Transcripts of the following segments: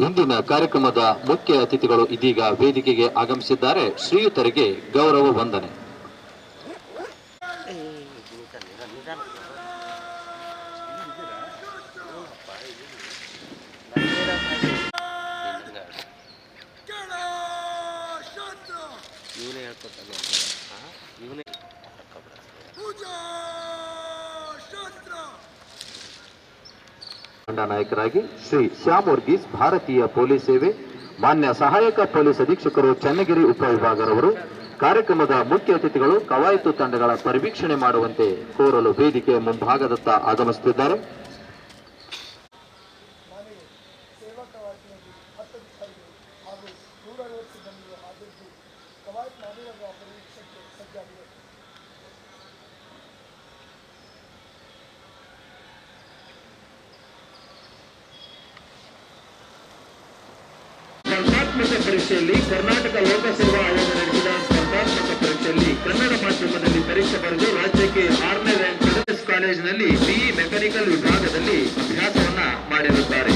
ಇಂದಿನ ಕಾರ್ಯಕ್ರಮದ ಮುಖ್ಯ ಅತಿಥಿಗಳು ಇದೀಗ ವೇದಿಕೆಗೆ ಆಗಮಿಸಿದ್ದಾರೆ. ಶ್ರೀಯುತರಿಗೆ ಗೌರವ ವಂದನೆ. ನಾಯಕರಾಗಿ ಶ್ರೀ ಶ್ಯಾಮ್ ವರ್ಗೀಸ್, ಭಾರತೀಯ ಪೊಲೀಸ್ ಸೇವೆ, ಮಾನ್ಯ ಸಹಾಯಕ ಪೊಲೀಸ್ ಅಧೀಕ್ಷಕರು ಚನ್ನಗಿರಿ ಉಪವಿಭಾಗರವರು ಕಾರ್ಯಕ್ರಮದ ಮುಖ್ಯ ಅತಿಥಿಗಳು ಕವಾಯತು ತಂಡಗಳ ಪರಿವೀಕ್ಷಣೆ ಮಾಡುವಂತೆ ಕೋರಲು ವೇದಿಕೆಯ ಮುಂಭಾಗದತ್ತ ಆಗಮಿಸುತ್ತಿದ್ದಾರೆ. ಪರೀಕ್ಷೆಯಲ್ಲಿ ಕರ್ನಾಟಕ ಲೋಕಸೇವಾ ಆಯೋಗ ನಡೆಸಿದ ಸ್ಪರ್ಧಾತ್ಮಕ ಪರೀಕ್ಷೆಯಲ್ಲಿ ಕನ್ನಡ ಮಾಧ್ಯಮದಲ್ಲಿ ಪರೀಕ್ಷೆ ಬರೆದು ರಾಜ್ಯಕ್ಕೆ 6ನೇ ರ್ಯಾಂಕ್ ಪಡೆದ ಕಾಲೇಜಿನಲ್ಲಿ ಬಿಇ ಮೆಕ್ಯಾನಿಕಲ್ ವಿಭಾಗದಲ್ಲಿ ಅಭ್ಯಾಸವನ್ನ ಮಾಡಿರುತ್ತಾರೆ.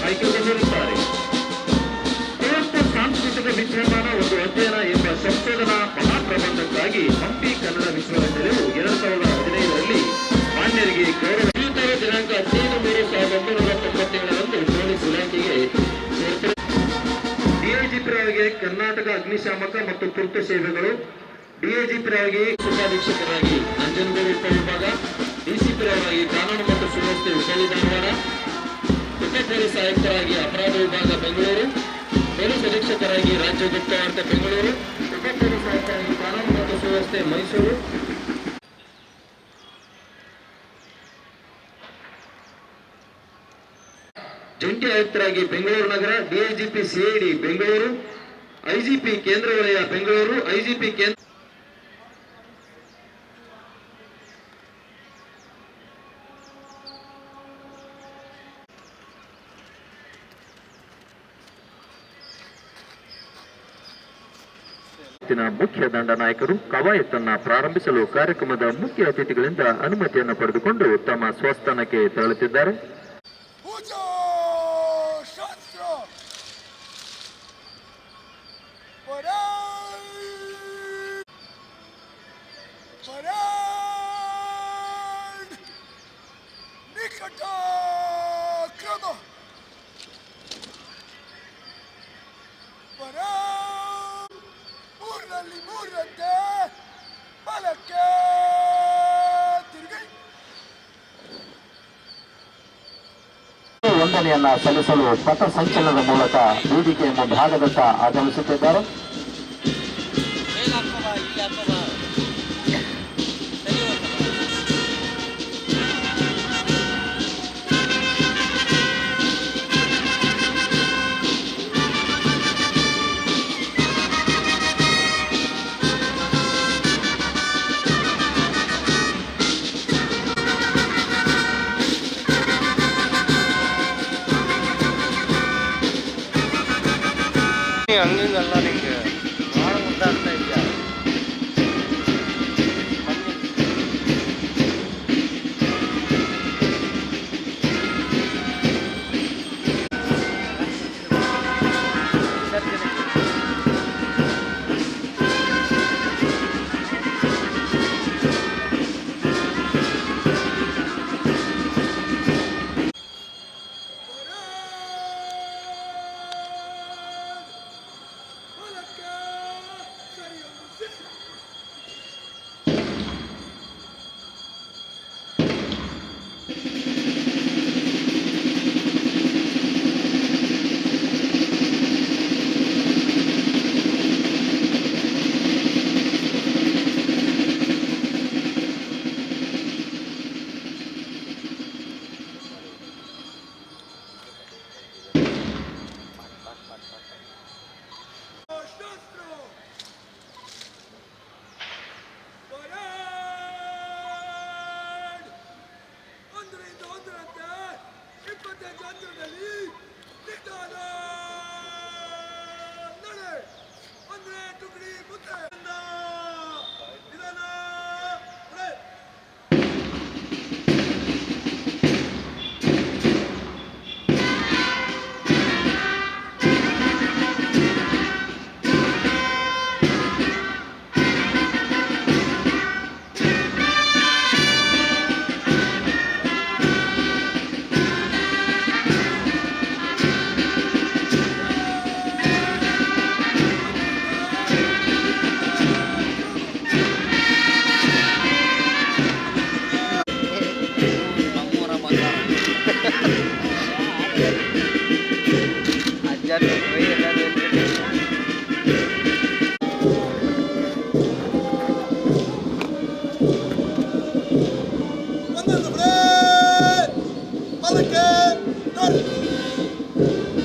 ಆಯ್ಕೆಗೊಂಡಿರುತ್ತಾರೆ. ಸಾಂಸ್ಕೃತಿಕ ವಿದ್ಯಮಾನ ಒಂದು ಅಧ್ಯಯನ ಎಂಬ ಸಂಶೋಧನಾ ಮಹಾಪ್ರಬಂಧಕ್ಕಾಗಿ ಹಂಪಿ ಕನ್ನಡ ವಿಶ್ವವಿದ್ಯಾಲಯವು 2015ರಲ್ಲಿ ಮಾನ್ಯರಿಗೆ ಗೌರವ ದಿನಾಂಕ 15/3/1997ರಂದು ಪೊಲೀಸ್ ಇಲಾಖೆಗೆ ಡಿಐಜಿಪಿಯವರಿಗೆ ಕರ್ನಾಟಕ ಅಗ್ನಿಶಾಮಕ ಮತ್ತು ತುರ್ತು ಸೇವೆಗಳು, ಡಿಐಜಿಪಿಯವರಿಗೆ ಉಪಾಧೀಕ್ಷಕರಾಗಿ ನಂಜನಗೂಡು ಉಪವಿಭಾಗ, ಡಿಸಿಪಿಯವರಾಗಿ ಕಾನೂನು ಮತ್ತು ಸುವ್ಯವಸ್ಥೆ ಉಪವಿಧಾನವಾಡ, ಉಪ ಪೊಲೀಸ್ ಆಯುಕ್ತರಾಗಿ ಅಪರಾಧ ವಿಭಾಗ ಬೆಂಗಳೂರು, ಪೊಲೀಸ್ ಅಧೀಕ್ಷಕರಾಗಿ ರಾಜ್ಯ ಗುಪ್ತವಾರ್ತೆ ಬೆಂಗಳೂರು, ಉಪ ಪೊಲೀಸ್ ಆಯುಕ್ತರಾಗಿ ಕಾನೂನು ಮತ್ತು ಸುವ್ಯವಸ್ಥೆ ಮೈಸೂರು, ಜಂಟಿ ಆಯುಕ್ತರಾಗಿ ಬೆಂಗಳೂರು ನಗರ, ಡಿಐಜಿಪಿ ಸಿಐಡಿ ಬೆಂಗಳೂರು, ಐಜಿಪಿ ಕೇಂದ್ರ ವಲಯ ಬೆಂಗಳೂರು, ಐಜಿಪಿ ಕೇಂದ್ರ ಮುಖ್ಯ ದಂಡನಾಯಕರು ಕವಾಯತನ್ನ ಪ್ರಾರಂಭಿಸಲು ಕಾರ್ಯಕ್ರಮದ ಮುಖ್ಯ ಅತಿಥಿಗಳಿಂದ ಅನುಮತಿಯನ್ನು ಪಡೆದುಕೊಂಡು ತಮ್ಮ ಸ್ವಸ್ಥಾನಕ್ಕೆ ತೆರಳುತ್ತಿದ್ದಾರೆ. ವಂದನೆಯನ್ನ ಸಲ್ಲಿಸಲು ಪಥ ಸಂಚಲನದ ಮೂಲಕ ವೇದಿಕೆಯ ಮುಂಭಾಗದತ್ತ ಆಗಮಿಸುತ್ತಿದ್ದಾರೆ. ಹಂಗಿಂಗಲ್ಲ ನಿಂಗೆ ಭಾಳ ಮುದ್ದಾಡ್ತಾ ಇದೆಯಾ?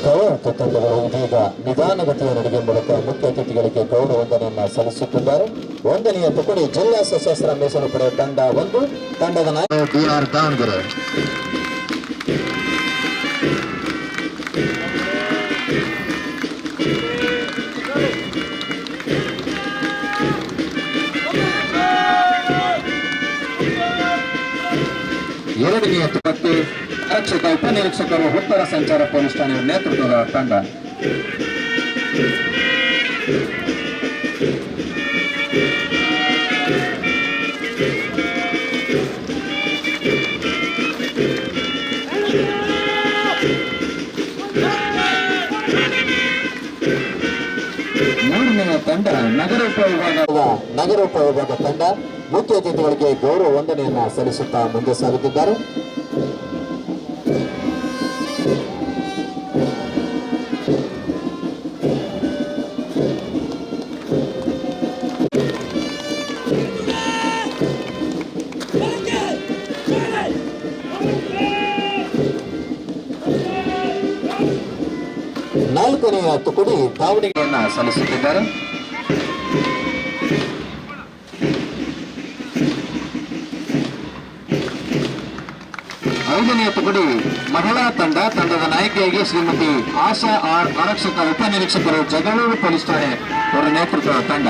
ಕವಾಯತು ತಂಡಗಳು ಇದೀಗ ನಿಧಾನಗತಿಯ ನಡಿಗೆ ಮೂಲಕ ಮುಖ್ಯ ಅತಿಥಿಗಳಿಗೆ ಗೌರವ ವಂದನೆಯನ್ನ ಸಲ್ಲಿಸುತ್ತಿದ್ದಾರೆ. ಒಂದನೆಯ ತುಕಡಿ ಜಿಲ್ಲಾ ಸಶಸ್ತ್ರ ಮೀಸಲು ಪಡೆ ತಂಡ 1, ತಂಡದ ನಾಯಕ DR ದಾವಣಗೆರೆ. ಎರಡನೆಯ ತುಕಕ್ಕೆ ಆರಕ್ಷಕ ಉಪನಿರೀಕ್ಷಕರು ಉತ್ತರ ಸಂಚಾರ ಪೊಲೀಸ್ ಠಾಣೆಯ ನೇತೃತ್ವದ ತಂಡ. ಮೂರನೆಯ ತಂಡ ನಗರ ಉಪವಿಭಾಗದ ತಂಡ ಮುಖ್ಯ ಅತಿಥಿಗಳಿಗೆ ಗೌರವ ವಂದನೆಯನ್ನ ಸಲ್ಲಿಸುತ್ತಾ ಮುಂದೆ ಸಾಗುತ್ತಿದ್ದಾರೆ. ನಾಲ್ಕನೆಯ ತುಕಡಿ ದಾವಣಗೆರೆಯನ್ನ ಸಲ್ಲಿಸುತ್ತಿದ್ದಾರೆ. ಐದನೆಯ ತುಕಡಿ ಮಹಿಳಾ ತಂಡದ ನಾಯಕಿಯಾಗಿ ಶ್ರೀಮತಿ ಆಶಾ R ಆರಕ್ಷಕ ಉಪನಿರೀಕ್ಷಕರು ಜಗಳೂರು ಪೊಲೀಸ್ ಠಾಣೆ ಅವರ ನೇತೃತ್ವದ ತಂಡ.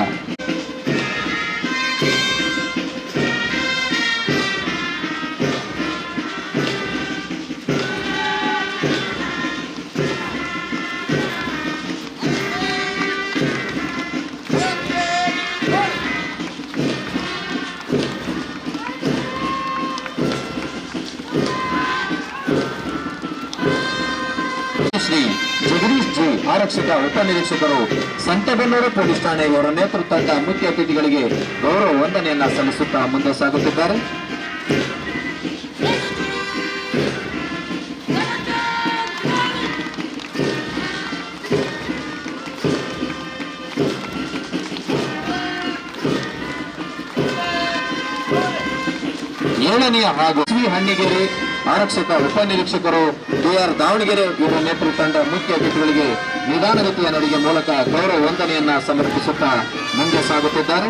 ಶ್ರೀ ಜಗದೀಶ್ G ಆರಕ್ಷಕ ಉಪನಿರೀಕ್ಷಕರು ಸಂತೆಬೆನ್ನೂರು ಪೊಲೀಸ್ ಠಾಣೆ ಇವರ ನೇತೃತ್ವದ ಮುಖ್ಯ ಅತಿಥಿಗಳಿಗೆ ಗೌರವ ವಂದನೆಯನ್ನ ಸಲ್ಲಿಸುತ್ತಾ ಮುಂದೆ ಸಾಗುತ್ತಿದ್ದಾರೆ. ಏಳನೆಯ ಹಾಗೂ ಶ್ರೀ ಹಣ್ಣಿಗೇರಿ ಆರಕ್ಷಕ ಉಪನಿರೀಕ್ಷಕರು DR ದಾವಣಗೆರೆ ಇವರ ನೇತೃತ್ವ ತಂಡ ಮುಖ್ಯ ಅತಿಥಿಗಳಿಗೆ ನಿಧಾನಗತಿಯ ನಡಿಗೆ ಮೂಲಕ ಗೌರವ ವಂದನೆಯನ್ನ ಸಮರ್ಪಿಸುತ್ತಾ ಮುಂದೆ ಸಾಗುತ್ತಿದ್ದಾರೆ.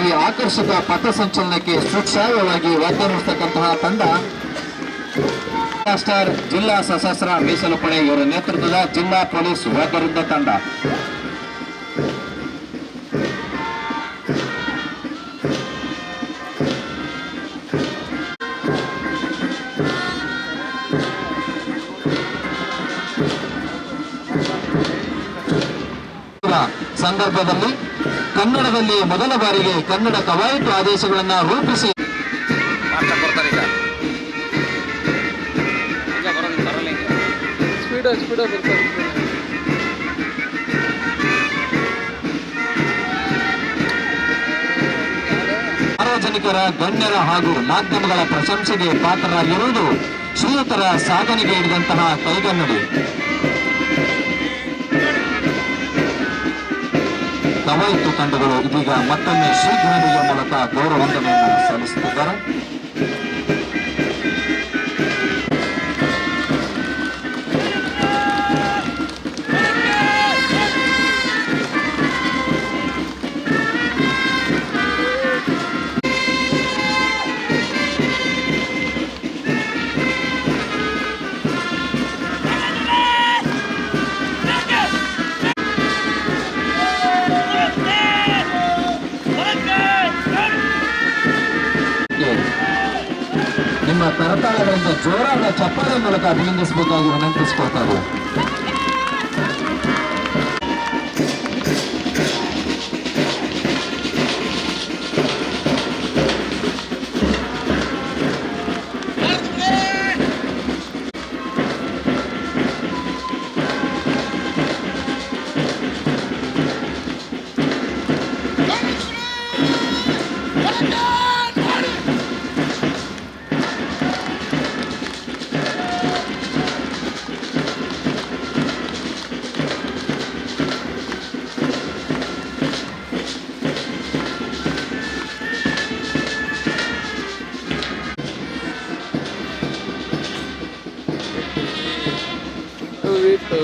ಈ ಆಕರ್ಷಕ ಪಥಸಂಚಲನಕ್ಕೆ ಸುಶ್ರಾವ್ಯವಾಗಿ ವಾದ್ಯನುಡಿಸತಕ್ಕಂತಹ ತಂಡ ಸ್ಟಾರ್ ಜಿಲ್ಲಾ ಸಶಸ್ತ್ರ ಮೀಸಲು ಪಡೆ ಇವರ ನೇತೃತ್ವದ ಜಿಲ್ಲಾ ಪೊಲೀಸ್ ವಾದ್ಯವೃಂದ ತಂಡ. ಸಂದರ್ಭದಲ್ಲಿ ಕನ್ನಡದಲ್ಲಿ ಮೊದಲ ಬಾರಿಗೆ ಕನ್ನಡ ಕವಾಯತು ಆದೇಶಗಳನ್ನು ರೂಪಿಸಿ ಸಾರ್ವಜನಿಕರ ಗಣ್ಯರ ಹಾಗೂ ಮಾಧ್ಯಮಗಳ ಪ್ರಶಂಸೆಗೆ ಪಾತ್ರರಾಗಿರುವುದು ಶ್ರೀಯುತರ ಸಾಧನೆಗೆ ಹಿಡಿದಂತಹ ಕೈಗನ್ನಡಿ. ಕವಾಯತು ತಂಡಗಳು ಇದೀಗ ಮತ್ತೊಮ್ಮೆ ಶೀಘ್ರತೆಯ ಮೂಲಕ ಗೌರವ ವಂದನೆಯನ್ನು ಸಲ್ಲಿಸುತ್ತಿದ್ದಾರೆ. ನಿಮ್ಮ ಕರತಾಳಗಳಿಂದ ಜೋರಾದ ಚಪ್ಪಾಳೆ ಮೂಲಕ ಅಭಿನಂದಿಸಬೇಕಾಗಿ ವಿನಂತಿಸಿಕೊಳ್ತಾರೆ. ಮುಂದಿನ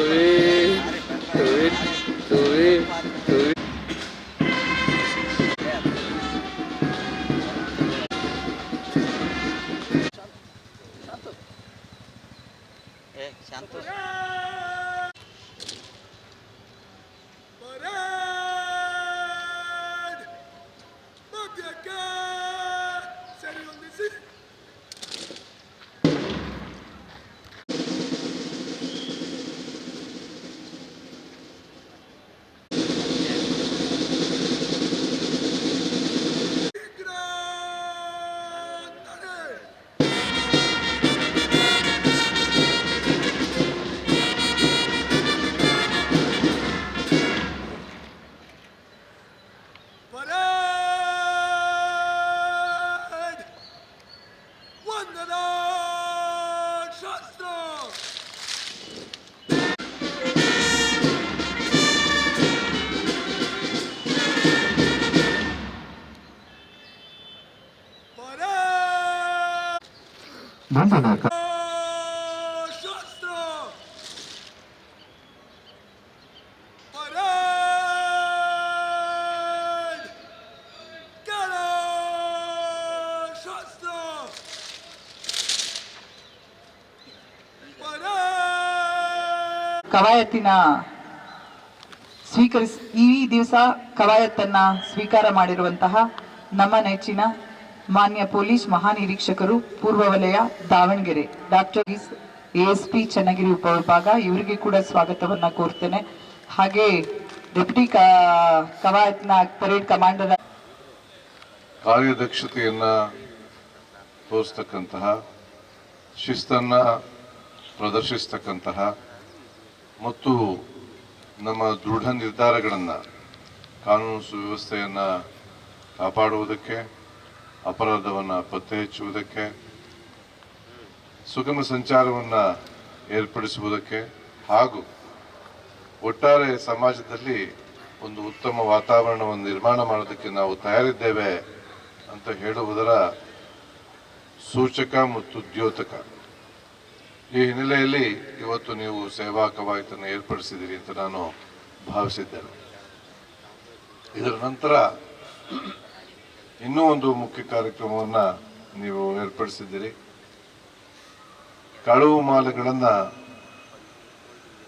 ಕವಾಯತಿನ ಈ ದಿವಸ ಕವಾಯತನ್ನ ಸ್ವೀಕಾರ ಮಾಡಿರುವಂತಹ ನಮ್ಮ ನೆಚ್ಚಿನ ಮಾನ್ಯ ಪೊಲೀಸ್ ಮಹಾನಿರೀಕ್ಷಕರು ಪೂರ್ವ ವಲಯ ದಾವಣಗೆರೆ ಡಾಕ್ಟರ್ ASP ಚನ್ನಗಿರಿ ಉಪವಿಭಾಗ ಇವರಿಗೆ ಕೂಡ ಸ್ವಾಗತವನ್ನ ಕೋರ್ತೇನೆ. ಹಾಗೆ ಡೆಪ್ಯೂಟಿ ಕವಾಯತ್ನ ಪರೇಡ್ ಕಮಾಂಡರ್ ಕಾರ್ಯದಕ್ಷತೆಯನ್ನ ತೋರಿಸ್ತಕ್ಕಂತಹ ಶಿಸ್ತನ್ನ ಪ್ರದರ್ಶಿಸ್ತಕ್ಕಂತಹ ಮತ್ತು ನಮ್ಮ ದೃಢ ನಿರ್ಧಾರಗಳನ್ನು ಕಾನೂನು ಸುವ್ಯವಸ್ಥೆಯನ್ನು ಕಾಪಾಡುವುದಕ್ಕೆ, ಅಪರಾಧವನ್ನು ಪತ್ತೆ ಹಚ್ಚುವುದಕ್ಕೆ, ಸುಗಮ ಸಂಚಾರವನ್ನು ಏರ್ಪಡಿಸುವುದಕ್ಕೆ ಹಾಗೂ ಒಟ್ಟಾರೆ ಸಮಾಜದಲ್ಲಿ ಒಂದು ಉತ್ತಮ ವಾತಾವರಣವನ್ನು ನಿರ್ಮಾಣ ಮಾಡೋದಕ್ಕೆ ನಾವು ತಯಾರಿದ್ದೇವೆ ಅಂತ ಹೇಳುವುದರ ಸೂಚಕ ಮತ್ತು ದ್ಯೋತಕ. ಈ ಹಿನ್ನೆಲೆಯಲ್ಲಿ ಇವತ್ತು ನೀವು ಸೇವಾ ಕವಾಯತನ್ನು ಏರ್ಪಡಿಸಿದ್ದೀರಿ ಅಂತ ನಾನು ಭಾವಿಸಿದ್ದೇನೆ. ಇದರ ನಂತರ ಇನ್ನೂ ಒಂದು ಮುಖ್ಯ ಕಾರ್ಯಕ್ರಮವನ್ನು ನೀವು ಏರ್ಪಡಿಸಿದ್ದೀರಿ. ಕಳವು ಮಾಲುಗಳನ್ನು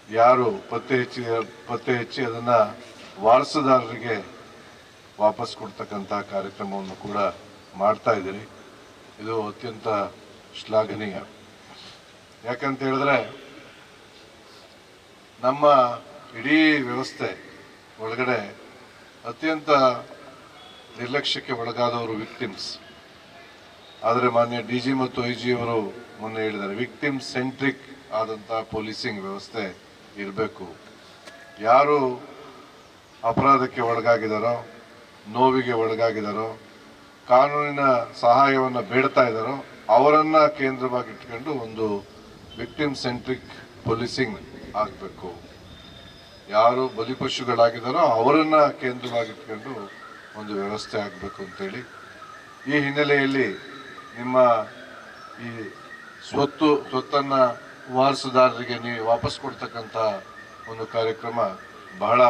ಯಾರು ಪತ್ತೆ ಹಚ್ಚಿ ಅದನ್ನು ವಾರಸುದಾರರಿಗೆ ವಾಪಸ್ ಕೊಡ್ತಕ್ಕಂಥ ಕಾರ್ಯಕ್ರಮವನ್ನು ಕೂಡ ಮಾಡ್ತಾ ಇದ್ದೀರಿ. ಇದು ಅತ್ಯಂತ ಶ್ಲಾಘನೀಯ. ಯಾಕಂತ ಹೇಳಿದ್ರೆ ನಮ್ಮ ಇಡೀ ವ್ಯವಸ್ಥೆ ಒಳಗಡೆ ಅತ್ಯಂತ ನಿರ್ಲಕ್ಷ್ಯಕ್ಕೆ ಒಳಗಾದವರು ವಿಕ್ಟಿಮ್ಸ್. ಆದರೆ ಮಾನ್ಯ DG ಮತ್ತು IG ಅವರು ಮೊನ್ನೆ ಹೇಳಿದ್ದಾರೆ, ವಿಕ್ಟಿಮ್ ಸೆಂಟ್ರಿಕ್ ಆದಂಥ ಪೊಲೀಸಿಂಗ್ ವ್ಯವಸ್ಥೆ ಇರಬೇಕು. ಯಾರು ಅಪರಾಧಕ್ಕೆ ಒಳಗಾಗಿದ್ದಾರೋ, ನೋವಿಗೆ ಒಳಗಾಗಿದ್ದಾರೋ, ಕಾನೂನಿನ ಸಹಾಯವನ್ನು ಬೇಡ್ತಾ ಇದ್ದಾರೋ ಅವರನ್ನು ಕೇಂದ್ರವಾಗಿಟ್ಕೊಂಡು ಒಂದು ವಿಕ್ಟಿಮ್ ಸೆಂಟ್ರಿಕ್ ಪೊಲೀಸಿಂಗ್ ಆಗಬೇಕು. ಯಾರು ಬಲಿಪಶುಗಳಾಗಿದ್ದಾರೋ ಅವರನ್ನು ಕೇಂದ್ರವಾಗಿಟ್ಕೊಂಡು ಒಂದು ವ್ಯವಸ್ಥೆ ಆಗಬೇಕು ಅಂತೇಳಿ, ಈ ಹಿನ್ನೆಲೆಯಲ್ಲಿ ನಿಮ್ಮ ಈ ಸ್ವತ್ತನ್ನು ವಾರಸುದಾರರಿಗೆ ನೀವು ವಾಪಸ್ ಕೊಡ್ತಕ್ಕಂಥ ಒಂದು ಕಾರ್ಯಕ್ರಮ ಬಹಳ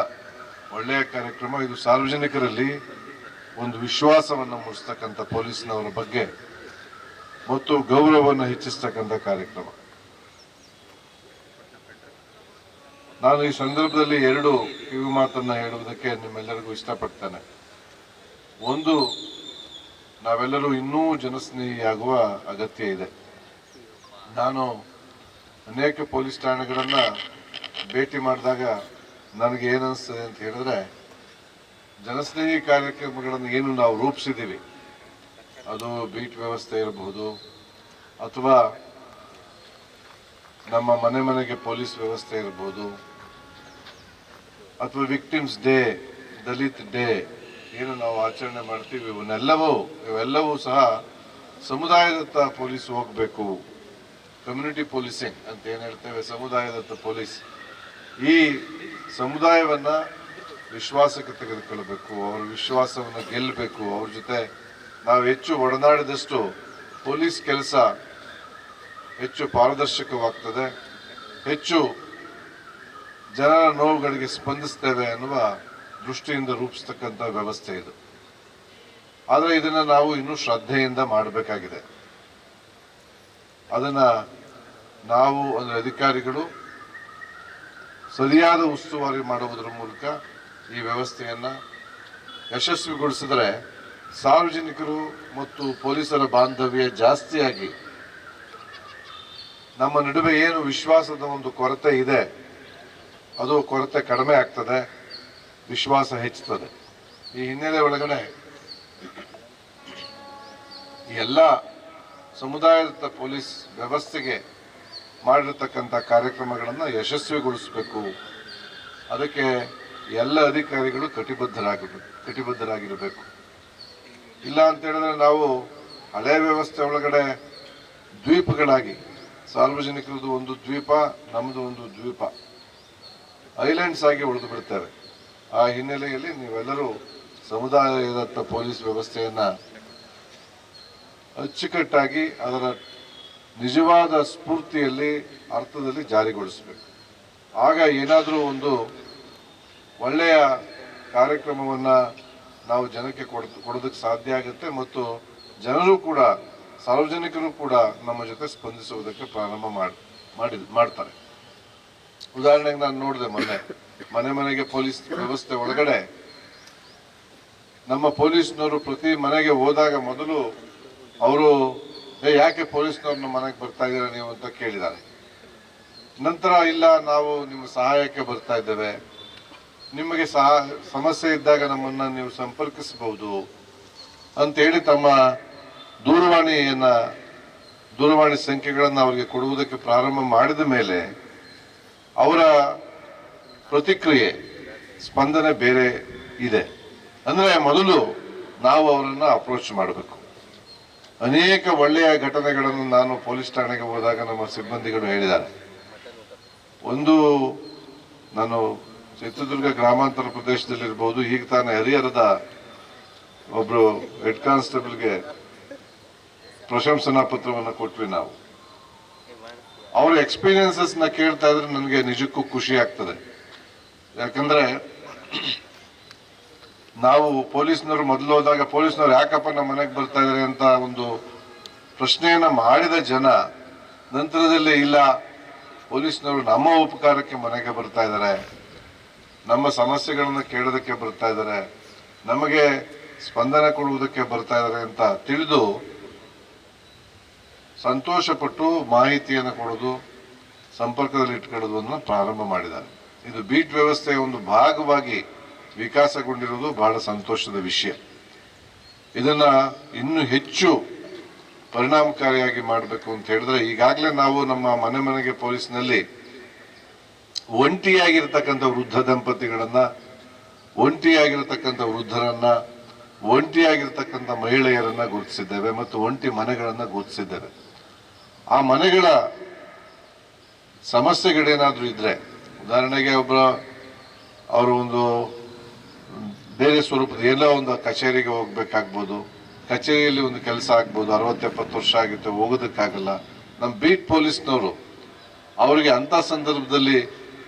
ಒಳ್ಳೆಯ ಕಾರ್ಯಕ್ರಮ. ಇದು ಸಾರ್ವಜನಿಕರಲ್ಲಿ ಒಂದು ವಿಶ್ವಾಸವನ್ನು ಮೂಡಿಸ್ತಕ್ಕಂಥ ಪೊಲೀಸ್ನವರ ಬಗ್ಗೆ ಮತ್ತು ಗೌರವವನ್ನು ಹೆಚ್ಚಿಸ್ತಕ್ಕಂಥ ಕಾರ್ಯಕ್ರಮ. ನಾನು ಈ ಸಂದರ್ಭದಲ್ಲಿ ಎರಡು ಕಿವಿ ಮಾತನ್ನು ಹೇಳುವುದಕ್ಕೆ ನಿಮ್ಮೆಲ್ಲರಿಗೂ ಇಷ್ಟಪಡ್ತೇನೆ. ಒಂದು, ನಾವೆಲ್ಲರೂ ಇನ್ನೂ ಜನಸ್ನೇಹಿಯಾಗುವ ಅಗತ್ಯ ಇದೆ. ನಾನು ಅನೇಕ ಪೊಲೀಸ್ ಠಾಣೆಗಳನ್ನು ಭೇಟಿ ಮಾಡಿದಾಗ ನನಗೆ ಏನನ್ನಿಸ್ತದೆ ಅಂತ ಹೇಳಿದ್ರೆ, ಜನಸ್ನೇಹಿ ಕಾರ್ಯಕ್ರಮಗಳನ್ನು ಏನು ನಾವು ರೂಪಿಸಿದ್ದೀವಿ, ಅದು ಬೀಟ್ ವ್ಯವಸ್ಥೆ ಇರಬಹುದು ಅಥವಾ ನಮ್ಮ ಮನೆ ಮನೆಗೆ ಪೊಲೀಸ್ ವ್ಯವಸ್ಥೆ ಇರಬಹುದು ಅಥವಾ ವಿಕ್ಟಿಮ್ಸ್ ಡೇ, ದಲಿತ್ ಡೇ ಏನು ನಾವು ಆಚರಣೆ ಮಾಡ್ತೀವಿ, ಇವೆಲ್ಲವೂ ಸಹ ಸಮುದಾಯದತ್ತ ಪೊಲೀಸ್ ಹೋಗಬೇಕು. ಕಮ್ಯುನಿಟಿ ಪೊಲೀಸಿಂಗ್ ಅಂತ ಏನು ಹೇಳ್ತೇವೆ, ಸಮುದಾಯದತ್ತ ಪೊಲೀಸ್. ಈ ಸಮುದಾಯವನ್ನು ವಿಶ್ವಾಸಕ್ಕೆ ತೆಗೆದುಕೊಳ್ಳಬೇಕು, ಅವರ ವಿಶ್ವಾಸವನ್ನು ಗೆಲ್ಲಬೇಕು. ಅವ್ರ ಜೊತೆ ನಾವು ಹೆಚ್ಚು ಒಡನಾಡಿದಷ್ಟು ಪೊಲೀಸ್ ಕೆಲಸ ಹೆಚ್ಚು ಪಾರದರ್ಶಕವಾಗ್ತದೆ, ಹೆಚ್ಚು ಜನರ ನೋವುಗಳಿಗೆ ಸ್ಪಂದಿಸ್ತೇವೆ ಅನ್ನುವ ದೃಷ್ಟಿಯಿಂದ ರೂಪಿಸ್ತಕ್ಕಂಥ ವ್ಯವಸ್ಥೆ ಇದು. ಆದರೆ ಇದನ್ನು ನಾವು ಇನ್ನೂ ಶ್ರದ್ಧೆಯಿಂದ ಮಾಡಬೇಕಾಗಿದೆ. ಅದನ್ನ ನಾವು ಅಂದರೆ ಅಧಿಕಾರಿಗಳು ಸರಿಯಾದ ಉಸ್ತುವಾರಿ ಮಾಡುವುದರ ಮೂಲಕ ಈ ವ್ಯವಸ್ಥೆಯನ್ನು ಯಶಸ್ವಿಗೊಳಿಸಿದರೆ ಸಾರ್ವಜನಿಕರು ಮತ್ತು ಪೊಲೀಸರ ಬಾಂಧವ್ಯ ಜಾಸ್ತಿಯಾಗಿ ನಮ್ಮ ನಡುವೆ ಏನು ವಿಶ್ವಾಸದ ಒಂದು ಕೊರತೆ ಇದೆ ಅದು ಕೊರತೆ ಕಡಿಮೆ ಆಗ್ತದೆ, ವಿಶ್ವಾಸ ಹೆಚ್ಚುತ್ತದೆ. ಈ ಹಿನ್ನೆಲೆ ಒಳಗಡೆ ಎಲ್ಲ ಸಮುದಾಯದ ಪೊಲೀಸ್ ವ್ಯವಸ್ಥೆಗೆ ಮಾಡಿರತಕ್ಕಂಥ ಕಾರ್ಯಕ್ರಮಗಳನ್ನು ಯಶಸ್ವಿಗೊಳಿಸಬೇಕು. ಅದಕ್ಕೆ ಎಲ್ಲ ಅಧಿಕಾರಿಗಳು ಕಟಿಬದ್ಧರಾಗಿರಬೇಕು. ಇಲ್ಲ ಅಂತ ಹೇಳಿದ್ರೆ ನಾವು ಹಳೆ ವ್ಯವಸ್ಥೆ ಒಳಗಡೆ ದ್ವೀಪಗಳಾಗಿ, ಸಾರ್ವಜನಿಕರದ್ದು ಒಂದು ದ್ವೀಪ, ನಮ್ಮದು ಒಂದು ದ್ವೀಪ, ಐಲ್ಯಾಂಡ್ಸ್ ಆಗಿ ಉಳಿದು ಬಿಡ್ತೇವೆ. ಆ ಹಿನ್ನೆಲೆಯಲ್ಲಿ ನೀವೆಲ್ಲರೂ ಸಮುದಾಯದತ್ತ ಪೊಲೀಸ್ ವ್ಯವಸ್ಥೆಯನ್ನ ಅಚ್ಚುಕಟ್ಟಾಗಿ ಅದರ ನಿಜವಾದ ಸ್ಫೂರ್ತಿಯಲ್ಲಿ, ಅರ್ಥದಲ್ಲಿ ಜಾರಿಗೊಳಿಸಬೇಕು. ಆಗ ಏನಾದರೂ ಒಂದು ಒಳ್ಳೆಯ ಕಾರ್ಯಕ್ರಮವನ್ನು ನಾವು ಜನಕ್ಕೆ ಕೊಡೋದಕ್ಕೆ ಸಾಧ್ಯ ಆಗುತ್ತೆ ಮತ್ತು ಜನರು ಕೂಡ, ಸಾರ್ವಜನಿಕರು ಕೂಡ ನಮ್ಮ ಜೊತೆ ಸ್ಪಂದಿಸುವುದಕ್ಕೆ ಪ್ರಾರಂಭ ಮಾಡ್ತಾರೆ. ಉದಾಹರಣೆಗೆ ನಾನು ನೋಡಿದೆ, ಮನೆ ಮನೆಗೆ ಪೊಲೀಸ್ ವ್ಯವಸ್ಥೆ ಒಳಗಡೆ ನಮ್ಮ ಪೊಲೀಸ್ನವರು ಪ್ರತಿ ಮನೆಗೆ ಹೋದಾಗ ಮೊದಲು ಅವರು ಯಾಕೆ ಪೊಲೀಸ್ನವ್ರು ನಮ್ಮ ಮನೆಗೆ ಬರ್ತಾ ಇದ್ದೀರಾ ನೀವು ಅಂತ ಕೇಳಿದ್ದಾರೆ. ನಂತರ ಇಲ್ಲ, ನಾವು ನಿಮ್ಮ ಸಹಾಯಕ್ಕೆ ಬರ್ತಾ ಇದ್ದೇವೆ, ನಿಮಗೆ ಸಮಸ್ಯೆ ಇದ್ದಾಗ ನಮ್ಮನ್ನ ನೀವು ಸಂಪರ್ಕಿಸಬಹುದು ಅಂತೇಳಿ ತಮ್ಮ ದೂರವಾಣಿ ಸಂಖ್ಯೆಗಳನ್ನು ಅವರಿಗೆ ಕೊಡುವುದಕ್ಕೆ ಪ್ರಾರಂಭ ಮಾಡಿದ ಮೇಲೆ ಅವರ ಪ್ರತಿಕ್ರಿಯೆ, ಸ್ಪಂದನೆ ಬೇರೆ ಇದೆ. ಅಂದ್ರೆ ಮೊದಲು ನಾವು ಅವರನ್ನ ಅಪ್ರೋಚ್ ಮಾಡಬೇಕು. ಅನೇಕ ಒಳ್ಳೆಯ ಘಟನೆಗಳನ್ನು ನಾನು ಪೊಲೀಸ್ ಠಾಣೆಗೆ ಹೋದಾಗ ನಮ್ಮ ಸಿಬ್ಬಂದಿಗಳು ಹೇಳಿದ್ದಾರೆ. ಒಂದು, ನಾನು ಚಿತ್ರದುರ್ಗ ಗ್ರಾಮಾಂತರ ಪ್ರದೇಶದಲ್ಲಿರ್ಬೋದು, ಈಗ ತಾನೇ ಹರಿಹರದ ಒಬ್ರು ಹೆಡ್ ಕಾನ್ಸ್ಟೇಬಲ್ಗೆ ಪ್ರಶಂಸನಾ ಪತ್ರವನ್ನು ಕೊಟ್ವಿ ನಾವು. ಅವರ ಎಕ್ಸ್ಪೀರಿಯನ್ಸಸ್ ನ ಕೇಳ್ತಾ ಇದ್ರೆ ನನಗೆ ನಿಜಕ್ಕೂ ಖುಷಿ ಆಗ್ತದೆ. ಯಾಕಂದ್ರೆ ನಾವು ಪೊಲೀಸ್ನವರು ಮೊದಲು ಹೋದಾಗ ಪೊಲೀಸ್ನವ್ರು ಯಾಕಪ್ಪ ನಮ್ಮ ಮನೆಗೆ ಬರ್ತಾ ಇದಾರೆ ಅಂತ ಒಂದು ಪ್ರಶ್ನೆಯನ್ನ ಮಾಡಿದ ಜನ, ನಂತರದಲ್ಲಿ ಇಲ್ಲ, ಪೊಲೀಸ್ನವರು ನಮ್ಮ ಉಪಕಾರಕ್ಕೆ ಮನೆಗೆ ಬರ್ತಾ ಇದ್ದಾರೆ, ನಮ್ಮ ಸಮಸ್ಯೆಗಳನ್ನ ಕೇಳೋದಕ್ಕೆ ಬರ್ತಾ ಇದ್ದಾರೆ, ನಮಗೆ ಸ್ಪಂದನೆ ಕೊಡುವುದಕ್ಕೆ ಬರ್ತಾ ಇದ್ದಾರೆ ಅಂತ ತಿಳಿದು ಸಂತೋಷಪಟ್ಟು ಮಾಹಿತಿಯನ್ನು ಕೊಡೋದು, ಸಂಪರ್ಕದಲ್ಲಿ ಇಟ್ಕೊಳ್ಳೋದನ್ನ ಪ್ರಾರಂಭ ಮಾಡಿದ್ದಾರೆ. ಇದು ಬೀಟ್ ವ್ಯವಸ್ಥೆಯ ಒಂದು ಭಾಗವಾಗಿ ವಿಕಾಸಗೊಂಡಿರುವುದು ಬಹಳ ಸಂತೋಷದ ವಿಷಯ. ಇದನ್ನ ಇನ್ನೂ ಹೆಚ್ಚು ಪರಿಣಾಮಕಾರಿಯಾಗಿ ಮಾಡಬೇಕು ಅಂತ ಹೇಳಿದ್ರೆ, ಈಗಾಗಲೇ ನಾವು ನಮ್ಮ ಮನೆಗೆ ಪೊಲೀಸ್ನಲ್ಲಿ ಒಂಟಿಯಾಗಿರ್ತಕ್ಕಂಥ ವೃದ್ಧ ದಂಪತಿಗಳನ್ನ, ಒಂಟಿಯಾಗಿರ್ತಕ್ಕಂಥ ವೃದ್ಧರನ್ನ, ಒಂಟಿಯಾಗಿರ್ತಕ್ಕಂಥ ಮಹಿಳೆಯರನ್ನ ಗುರುತಿಸಿದ್ದೇವೆ ಮತ್ತು ಒಂಟಿ ಮನೆಗಳನ್ನ ಗುರುತಿಸಿದ್ದೇವೆ. ಆ ಮನೆಗಳ ಸಮಸ್ಯೆಗಳೇನಾದ್ರೂ ಇದ್ರೆ, ಉದಾಹರಣೆಗೆ ಅವರು ಒಂದು ಬೇರೆ ಸ್ವರೂಪದ ಎಲ್ಲೋ ಒಂದು ಕಚೇರಿಗೆ ಹೋಗ್ಬೇಕಾಗ್ಬೋದು, ಕಚೇರಿಯಲ್ಲಿ ಒಂದು ಕೆಲಸ ಆಗ್ಬೋದು, 60-70 ವರ್ಷ ಆಗಿತ್ತು, ಹೋಗೋದಕ್ಕಾಗಲ್ಲ. ನಮ್ಮ ಬೀಟ್ ಪೊಲೀಸ್ನವರು ಅವರಿಗೆ ಅಂತ ಸಂದರ್ಭದಲ್ಲಿ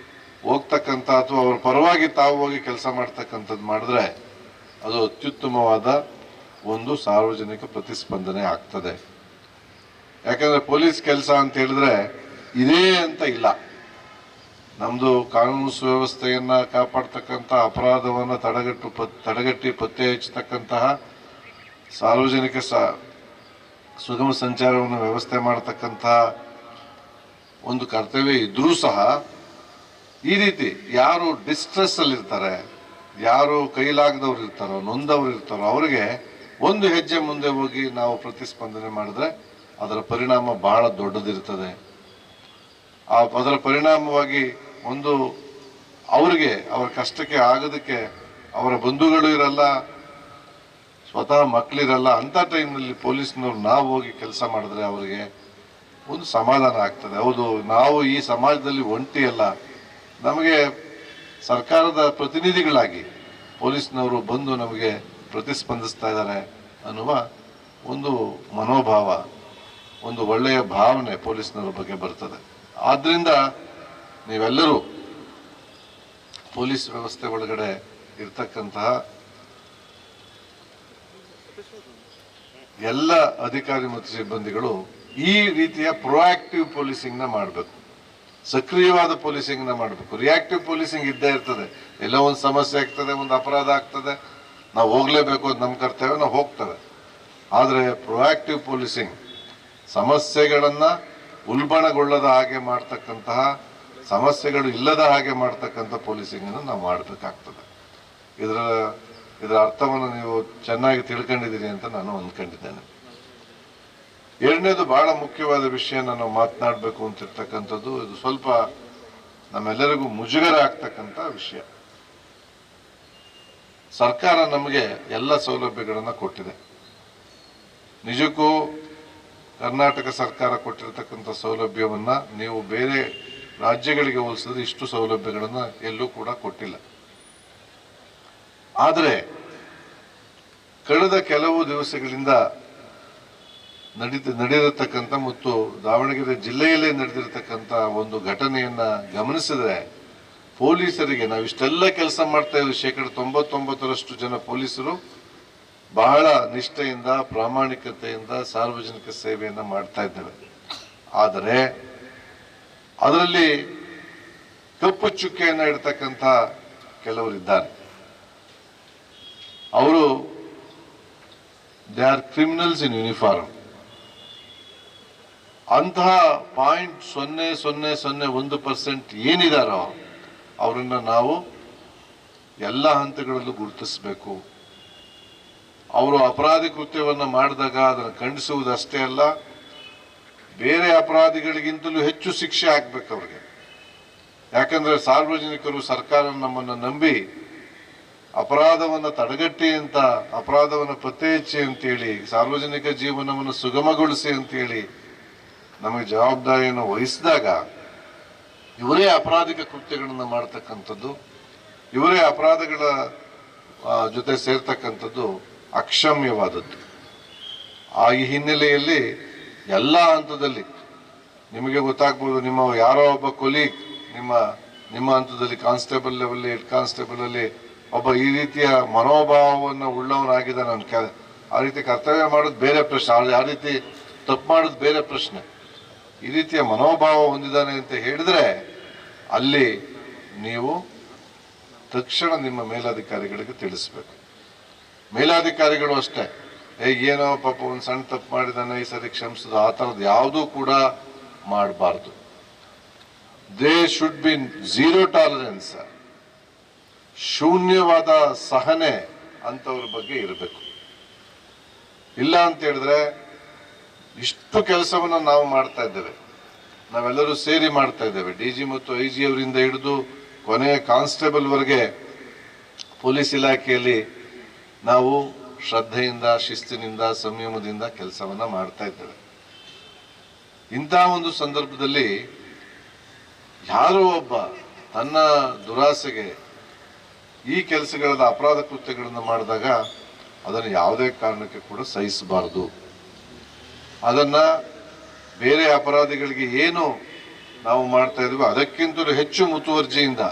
ಹೋಗ್ತಕ್ಕಂಥ ಅಥವಾ ಅವ್ರ ಪರವಾಗಿ ತಾವು ಹೋಗಿ ಕೆಲಸ ಮಾಡ್ತಕ್ಕಂಥದ್ದು ಮಾಡಿದ್ರೆ ಅದು ಅತ್ಯುತ್ತಮವಾದ ಒಂದು ಸಾರ್ವಜನಿಕ ಪ್ರತಿಸ್ಪಂದನೆ ಆಗ್ತದೆ. ಯಾಕಂದ್ರೆ ಪೊಲೀಸ್ ಕೆಲಸ ಅಂತ ಹೇಳಿದ್ರೆ ಇದೇ ಅಂತ ಇಲ್ಲ. ನಮ್ದು ಕಾನೂನು ಸುವ್ಯವಸ್ಥೆಯನ್ನ ಕಾಪಾಡ್ತಕ್ಕಂಥ, ಅಪರಾಧವನ್ನ ತಡೆಗಟ್ಟಿ ಪತ್ತೆ ಹಚ್ಚತಕ್ಕಂತಹ, ಸಾರ್ವಜನಿಕ ಸುಗಮ ಸಂಚಾರವನ್ನು ವ್ಯವಸ್ಥೆ ಮಾಡತಕ್ಕಂತಹ ಒಂದು ಕರ್ತವ್ಯ ಇದ್ರೂ ಸಹ ಈ ರೀತಿ ಯಾರು ಡಿಸ್ಟ್ರೆಸ್ ಅಲ್ಲಿ ಇರ್ತಾರೆ, ಯಾರು ಕೈಲಾಗದವ್ರು ಇರ್ತಾರೋ, ನೊಂದವ್ರು ಇರ್ತಾರೋ, ಅವರಿಗೆ ಒಂದು ಹೆಜ್ಜೆ ಮುಂದೆ ಹೋಗಿ ನಾವು ಪ್ರತಿಸ್ಪಂದನೆ ಮಾಡಿದ್ರೆ ಅದರ ಪರಿಣಾಮ ಬಹಳ ದೊಡ್ಡದಿರ್ತದೆ. ಅದರ ಪರಿಣಾಮವಾಗಿ ಒಂದು ಅವರಿಗೆ ಅವರ ಕಷ್ಟಕ್ಕೆ ಆಗೋದಕ್ಕೆ ಅವರ ಬಂಧುಗಳು ಇರಲ್ಲ, ಸ್ವತಃ ಮಕ್ಕಳಿರಲ್ಲ. ಅಂತ ಟೈಮ್ನಲ್ಲಿ ಪೊಲೀಸ್ನವ್ರು ನಾವು ಹೋಗಿ ಕೆಲಸ ಮಾಡಿದ್ರೆ ಅವರಿಗೆ ಒಂದು ಸಮಾಧಾನ ಆಗ್ತದೆ. ಹೌದು, ನಾವು ಈ ಸಮಾಜದಲ್ಲಿ ಒಂಟಿ ಅಲ್ಲ, ನಮಗೆ ಸರ್ಕಾರದ ಪ್ರತಿನಿಧಿಗಳಾಗಿ ಪೊಲೀಸ್ನವರು ಬಂದು ನಮಗೆ ಪ್ರತಿಸ್ಪಂದಿಸ್ತಾ ಇದ್ದಾರೆ ಅನ್ನುವ ಒಂದು ಮನೋಭಾವ, ಒಂದು ಒಳ್ಳೆಯ ಭಾವನೆ ಪೊಲೀಸ್ನವರ ಬಗ್ಗೆ ಬರ್ತದೆ. ಆದ್ರಿಂದ ನೀವೆಲ್ಲರೂ ಪೊಲೀಸ್ ವ್ಯವಸ್ಥೆ ಒಳಗಡೆ ಇರ್ತಕ್ಕಂತಹ ಎಲ್ಲ ಅಧಿಕಾರಿ ಮತ್ತು ಸಿಬ್ಬಂದಿಗಳು ಈ ರೀತಿಯ ಪ್ರೊಆಕ್ಟಿವ್ ಪೊಲೀಸಿಂಗ್ನ ಮಾಡಬೇಕು, ಸಕ್ರಿಯವಾದ ಪೊಲೀಸಿಂಗ್ನ ಮಾಡಬೇಕು. ರಿಯಾಕ್ಟಿವ್ ಪೊಲೀಸಿಂಗ್ ಇದ್ದೇ ಇರ್ತದೆ, ಎಲ್ಲ ಒಂದು ಸಮಸ್ಯೆ ಆಗ್ತದೆ, ಒಂದು ಅಪರಾಧ ಆಗ್ತದೆ, ನಾವು ಹೋಗ್ಲೇಬೇಕು, ಅದು ನಮ್ಮ ಕರ್ತವ್ಯ, ನಾವು ಹೋಗ್ತೇವೆ. ಆದರೆ ಪ್ರೊಆಕ್ಟಿವ್ ಪೊಲೀಸಿಂಗ್ ಸಮಸ್ಯೆಗಳನ್ನ ಉಲ್ಬಣಗೊಳ್ಳದ ಹಾಗೆ ಮಾಡ್ತಕ್ಕಂತಹ, ಸಮಸ್ಯೆಗಳು ಇಲ್ಲದ ಹಾಗೆ ಮಾಡ್ತಕ್ಕಂಥ ಪೊಲೀಸಿಂಗನ್ನು ನಾವು ಮಾಡಬೇಕಾಗ್ತದೆ. ಇದರ ಅರ್ಥವನ್ನು ನೀವು ಚೆನ್ನಾಗಿ ತಿಳ್ಕೊಂಡಿದ್ದೀರಿ ಅಂತ ನಾನು ಅಂದ್ಕೊಂಡಿದ್ದೇನೆ. ಎರಡನೇದು ಬಹಳ ಮುಖ್ಯವಾದ ವಿಷಯ ನಾನು ಮಾತನಾಡಬೇಕು ಅಂತಿರ್ತಕ್ಕಂಥದ್ದು, ಇದು ಸ್ವಲ್ಪ ನಮ್ಮೆಲ್ಲರಿಗೂ ಮುಜುಗರ ಆಗ್ತಕ್ಕಂಥ ವಿಷಯ. ಸರ್ಕಾರ ನಮಗೆ ಎಲ್ಲ ಸೌಲಭ್ಯಗಳನ್ನು ಕೊಟ್ಟಿದೆ. ನಿಜಕ್ಕೂ ಕರ್ನಾಟಕ ಸರ್ಕಾರ ಕೊಟ್ಟಿರತಕ್ಕಂಥ ಸೌಲಭ್ಯವನ್ನ ನೀವು ಬೇರೆ ರಾಜ್ಯಗಳಿಗೆ ಹೋಲಿಸಿದ್ರೆ ಇಷ್ಟು ಸೌಲಭ್ಯಗಳನ್ನು ಎಲ್ಲೂ ಕೂಡ ಕೊಟ್ಟಿಲ್ಲ. ಆದರೆ ಕಳೆದ ಕೆಲವು ದಿವಸಗಳಿಂದ ನಡೆದಿರತಕ್ಕಂಥ ಮತ್ತು ದಾವಣಗೆರೆ ಜಿಲ್ಲೆಯಲ್ಲೇ ನಡೆದಿರತಕ್ಕಂಥ ಒಂದು ಘಟನೆಯನ್ನ ಗಮನಿಸಿದ್ರೆ, ಪೊಲೀಸರಿಗೆ ನಾವು ಇಷ್ಟೆಲ್ಲ ಕೆಲಸ ಮಾಡ್ತಾ ಇದ್ದೀವಿ, 99% ಜನ ಪೊಲೀಸರು ಬಹಳ ನಿಷ್ಠೆಯಿಂದ, ಪ್ರಾಮಾಣಿಕತೆಯಿಂದ ಸಾರ್ವಜನಿಕ ಸೇವೆಯನ್ನ ಮಾಡ್ತಾ ಇದ್ದೇವೆ. ಆದರೆ ಅದರಲ್ಲಿ ಕಪ್ಪು ಚುಕ್ಕೆಯನ್ನ ಇಡ್ತಕ್ಕಂಥ ಕೆಲವರಿದ್ದಾರೆ. ಅವರು they are criminals in uniform. ಅಂತಹ 0.0001% ಏನಿದಾರೋ ಅವರನ್ನ ನಾವು ಎಲ್ಲ ಹಂತಗಳಲ್ಲೂ ಗುರುತಿಸಬೇಕು. ಅವರು ಅಪರಾಧಿ ಕೃತ್ಯವನ್ನ ಮಾಡಿದಾಗ ಅದನ್ನು ಖಂಡಿಸುವುದಷ್ಟೇ ಅಲ್ಲ, ಬೇರೆ ಅಪರಾಧಿಗಳಿಗಿಂತಲೂ ಹೆಚ್ಚು ಶಿಕ್ಷೆ ಆಗ್ಬೇಕು ಅವ್ರಿಗೆ. ಯಾಕಂದ್ರೆ ಸಾರ್ವಜನಿಕರು ಸರ್ಕಾರ ನಮ್ಮನ್ನು ನಂಬಿ ಅಪರಾಧವನ್ನು ತಡೆಗಟ್ಟಿ ಅಂತ, ಅಪರಾಧವನ್ನು ಪತ್ತೆ ಹಚ್ಚಿ ಅಂತೇಳಿ, ಸಾರ್ವಜನಿಕ ಜೀವನವನ್ನು ಸುಗಮಗೊಳಿಸಿ ಅಂತೇಳಿ ನಮಗೆ ಜವಾಬ್ದಾರಿಯನ್ನು ವಹಿಸಿದಾಗ ಇವರೇ ಅಪರಾಧಿಕ ಕೃತ್ಯಗಳನ್ನು ಮಾಡ್ತಕ್ಕಂಥದ್ದು, ಇವರೇ ಅಪರಾಧಗಳ ಜೊತೆ ಸೇರ್ತಕ್ಕಂಥದ್ದು ಅಕ್ಷಮ್ಯವಾದದ್ದು. ಈ ಹಿನ್ನೆಲೆಯಲ್ಲಿ ಎಲ್ಲ ಹಂತದಲ್ಲಿ ನಿಮಗೆ ಗೊತ್ತಾಗ್ಬೋದು, ನಿಮ್ಮ ಯಾರೋ ಒಬ್ಬ ಕೊಲೀಗ್ ನಿಮ್ಮ ಹಂತದಲ್ಲಿ ಕಾನ್ಸ್ಟೇಬಲ್ ಲೆವೆಲ್, ಹೆಡ್ ಕಾನ್ಸ್ಟೇಬಲ್ ಅಲ್ಲಿ ಒಬ್ಬ ಈ ರೀತಿಯ ಮನೋಭಾವವನ್ನು ಉಳ್ಳವನಾಗಿದ್ದಾನೆ, ಆ ರೀತಿ ಕರ್ತವ್ಯ ಮಾಡೋದು ಬೇರೆ ಪ್ರಶ್ನೆ, ಆ ರೀತಿ ತಪ್ಪು ಮಾಡೋದು ಬೇರೆ ಪ್ರಶ್ನೆ. ಈ ರೀತಿಯ ಮನೋಭಾವ ಹೊಂದಿದ್ದಾನೆ ಅಂತ ಹೇಳಿದ್ರೆ ಅಲ್ಲಿ ನೀವು ತಕ್ಷಣ ನಿಮ್ಮ ಮೇಲಾಧಿಕಾರಿಗಳಿಗೆ ತಿಳಿಸ್ಬೇಕು. ಮೇಲಾಧಿಕಾರಿಗಳು ಅಷ್ಟೇ, ಏನೋ ಪಾಪ ಒಂದು ಸಣ್ಣ ತಪ್ಪು ಮಾಡಿದಾನೆ, ಈ ಸರಿ ಕ್ಷಮಿಸೋದು, ಆ ಥರದ್ದು ಯಾವುದೂ ಕೂಡ ಮಾಡಬಾರ್ದು. They should be zero tolerance, ಶೂನ್ಯವಾದ ಸಹನೆ ಅಂತವ್ರ ಬಗ್ಗೆ ಇರಬೇಕು. ಇಲ್ಲ ಅಂತ ಹೇಳಿದ್ರೆ ಇಷ್ಟು ಕೆಲಸವನ್ನ ನಾವು ಮಾಡ್ತಾ ಇದ್ದೇವೆ, ನಾವೆಲ್ಲರೂ ಸೇರಿ ಮಾಡ್ತಾ ಇದ್ದೇವೆ. DG ಮತ್ತು IG ಅವರಿಂದ ಹಿಡಿದು ಕೊನೆಯ ಕಾನ್ಸ್ಟೇಬಲ್ ವರೆಗೆ ಪೊಲೀಸ್ ಇಲಾಖೆಯಲ್ಲಿ ನಾವು ಶ್ರದ್ಧೆಯಿಂದ, ಶಿಸ್ತಿನಿಂದ, ಸಂಯಮದಿಂದ ಕೆಲಸವನ್ನ ಮಾಡ್ತಾ ಇದ್ದೇವೆ. ಇಂತಹ ಒಂದು ಸಂದರ್ಭದಲ್ಲಿ ಯಾರೋ ಒಬ್ಬ ತನ್ನ ದುರಾಸೆಗೆ ಈ ಕೆಲಸಗಳಾದ ಅಪರಾಧ ಕೃತ್ಯಗಳನ್ನು ಮಾಡಿದಾಗ ಅದನ್ನು ಯಾವುದೇ ಕಾರಣಕ್ಕೆ ಕೂಡ ಸಹಿಸಬಾರದು. ಅದನ್ನ ಬೇರೆ ಅಪರಾಧಿಗಳಿಗೆ ಏನು ನಾವು ಮಾಡ್ತಾ ಇದ್ವಿ ಅದಕ್ಕಿಂತಲೂ ಹೆಚ್ಚು ಮುತುವರ್ಜಿಯಿಂದ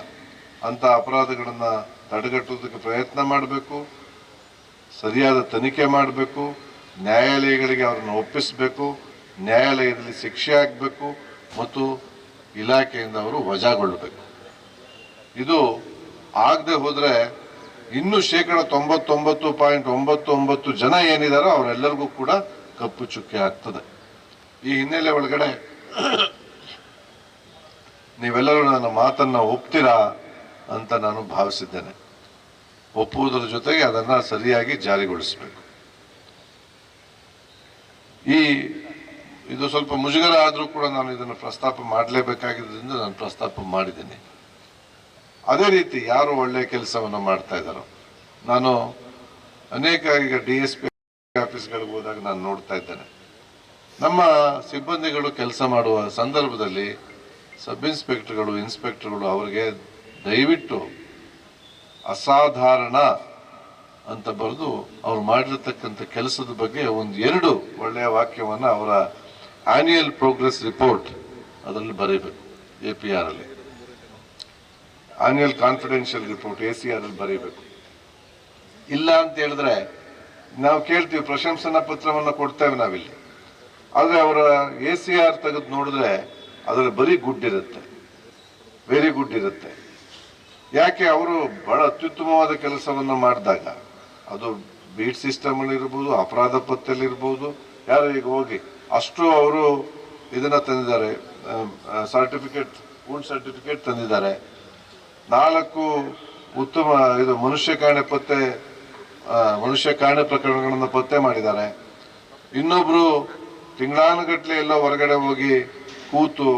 ಅಂತ ಅಪರಾಧಗಳನ್ನ ತಡೆಗಟ್ಟುವುದಕ್ಕೆ ಪ್ರಯತ್ನ ಮಾಡಬೇಕು, ಸರಿಯಾದ ತನಿಖೆ ಮಾಡಬೇಕು, ನ್ಯಾಯಾಲಯಗಳಿಗೆ ಅವರನ್ನು ಒಪ್ಪಿಸಬೇಕು, ನ್ಯಾಯಾಲಯದಲ್ಲಿ ಶಿಕ್ಷೆ ಆಗಬೇಕು ಮತ್ತು ಇಲಾಖೆಯಿಂದ ಅವರು ವಜಾಗೊಳ್ಳಬೇಕು. ಇದು ಆಗದೆ ಹೋದ್ರೆ ಇನ್ನು 99.99% ಜನ ಏನಿದಾರೋ ಅವರೆಲ್ಲರಿಗೂ ಕೂಡ ಕಪ್ಪು ಚುಕ್ಕೆ ಆಗ್ತದೆ. ಈ ಹಿನ್ನೆಲೆ ಒಳಗಡೆ ನೀವೆಲ್ಲರೂ ನನ್ನ ಮಾತನ್ನ ಒಪ್ತೀರಾ ಅಂತ ನಾನು ಭಾವಿಸಿದ್ದೇನೆ. ಒಪ್ಪುವುದರ ಜೊತೆಗೆ ಅದನ್ನ ಸರಿಯಾಗಿ ಜಾರಿಗೊಳಿಸಬೇಕು. ಇದು ಸ್ವಲ್ಪ ಮುಜುಗರ ಆದರೂ ಕೂಡ ನಾನು ಇದನ್ನು ಪ್ರಸ್ತಾಪ ಮಾಡಲೇಬೇಕಾಗಿದ್ದರಿಂದ ನಾನು ಪ್ರಸ್ತಾಪ ಮಾಡಿದ್ದೇನೆ. ಅದೇ ರೀತಿ ಯಾರು ಒಳ್ಳೆಯ ಕೆಲಸವನ್ನು ಮಾಡ್ತಾ ಇದ್ದಾರೋ, ನಾನು ಅನೇಕ ಈಗ DSP ಆಫೀಸ್ಗಳಿಗೆ ಹೋದಾಗ ನಾನು ನೋಡ್ತಾ ಇದ್ದೇನೆ, ನಮ್ಮ ಸಿಬ್ಬಂದಿಗಳು ಕೆಲಸ ಮಾಡುವ ಸಂದರ್ಭದಲ್ಲಿ ಸಬ್ ಇನ್ಸ್ಪೆಕ್ಟರ್ಗಳು, ಇನ್ಸ್ಪೆಕ್ಟರ್ಗಳು ಅವರಿಗೆ ದಯವಿಟ್ಟು ಅಸಾಧಾರಣ ಅಂತ ಬರೆದು ಅವ್ರು ಮಾಡಿರತಕ್ಕಂಥ ಕೆಲಸದ ಬಗ್ಗೆ 1-2 ಒಳ್ಳೆಯ ವಾಕ್ಯವನ್ನ ಅವರ ಆನ್ಯುಯಲ್ ಪ್ರೋಗ್ರೆಸ್ ರಿಪೋರ್ಟ್ ಅದರಲ್ಲಿ ಬರೀಬೇಕು APR ಅಲ್ಲಿ. ಆನ್ಯುವಲ್ ಕಾನ್ಫಿಡೆನ್ಷಿಯಲ್ ರಿಪೋರ್ಟ್ ACR ಅಲ್ಲಿ ಬರೀಬೇಕು. ಇಲ್ಲ ಅಂತ ಹೇಳಿದ್ರೆ ನಾವು ಕೇಳ್ತೀವಿ, ಪ್ರಶಂಸನಾ ಪತ್ರವನ್ನು ಕೊಡ್ತೇವೆ ನಾವಿಲ್ಲಿ, ಆದರೆ ಅವರ ACR ತೆಗೆದು ನೋಡಿದ್ರೆ ಅದರಲ್ಲಿ ಬರೀ ಗುಡ್ ಇರುತ್ತೆ, ವೆರಿ ಗುಡ್ ಇರುತ್ತೆ. ಯಾಕೆ? ಅವರು ಬಹಳ ಅತ್ಯುತ್ತಮವಾದ ಕೆಲಸವನ್ನು ಮಾಡಿದಾಗ, ಅದು ಬೀಟ್ ಸಿಸ್ಟಮ್ ಅಲ್ಲಿ ಇರ್ಬೋದು, ಅಪರಾಧ ಪತ್ತೆಯಲ್ಲಿ ಇರ್ಬೋದು, ಯಾರು ಈಗ ಹೋಗಿ ಅಷ್ಟು ಅವರು ಇದನ್ನ ತಂದಿದ್ದಾರೆ, ಸರ್ಟಿಫಿಕೇಟ್, ಫುಡ್ ಸರ್ಟಿಫಿಕೇಟ್ ತಂದಿದ್ದಾರೆ. 4 ಉತ್ತಮ ಇದು ಮನುಷ್ಯ ಕಾಣೆ ಪ್ರಕರಣಗಳನ್ನು ಪತ್ತೆ ಮಾಡಿದ್ದಾರೆ. ಇನ್ನೊಬ್ರು ತಿಂಗಳಾನುಗಟ್ಲೆ ಎಲ್ಲ ಹೊರಗಡೆ ಹೋಗಿ ಕೂತು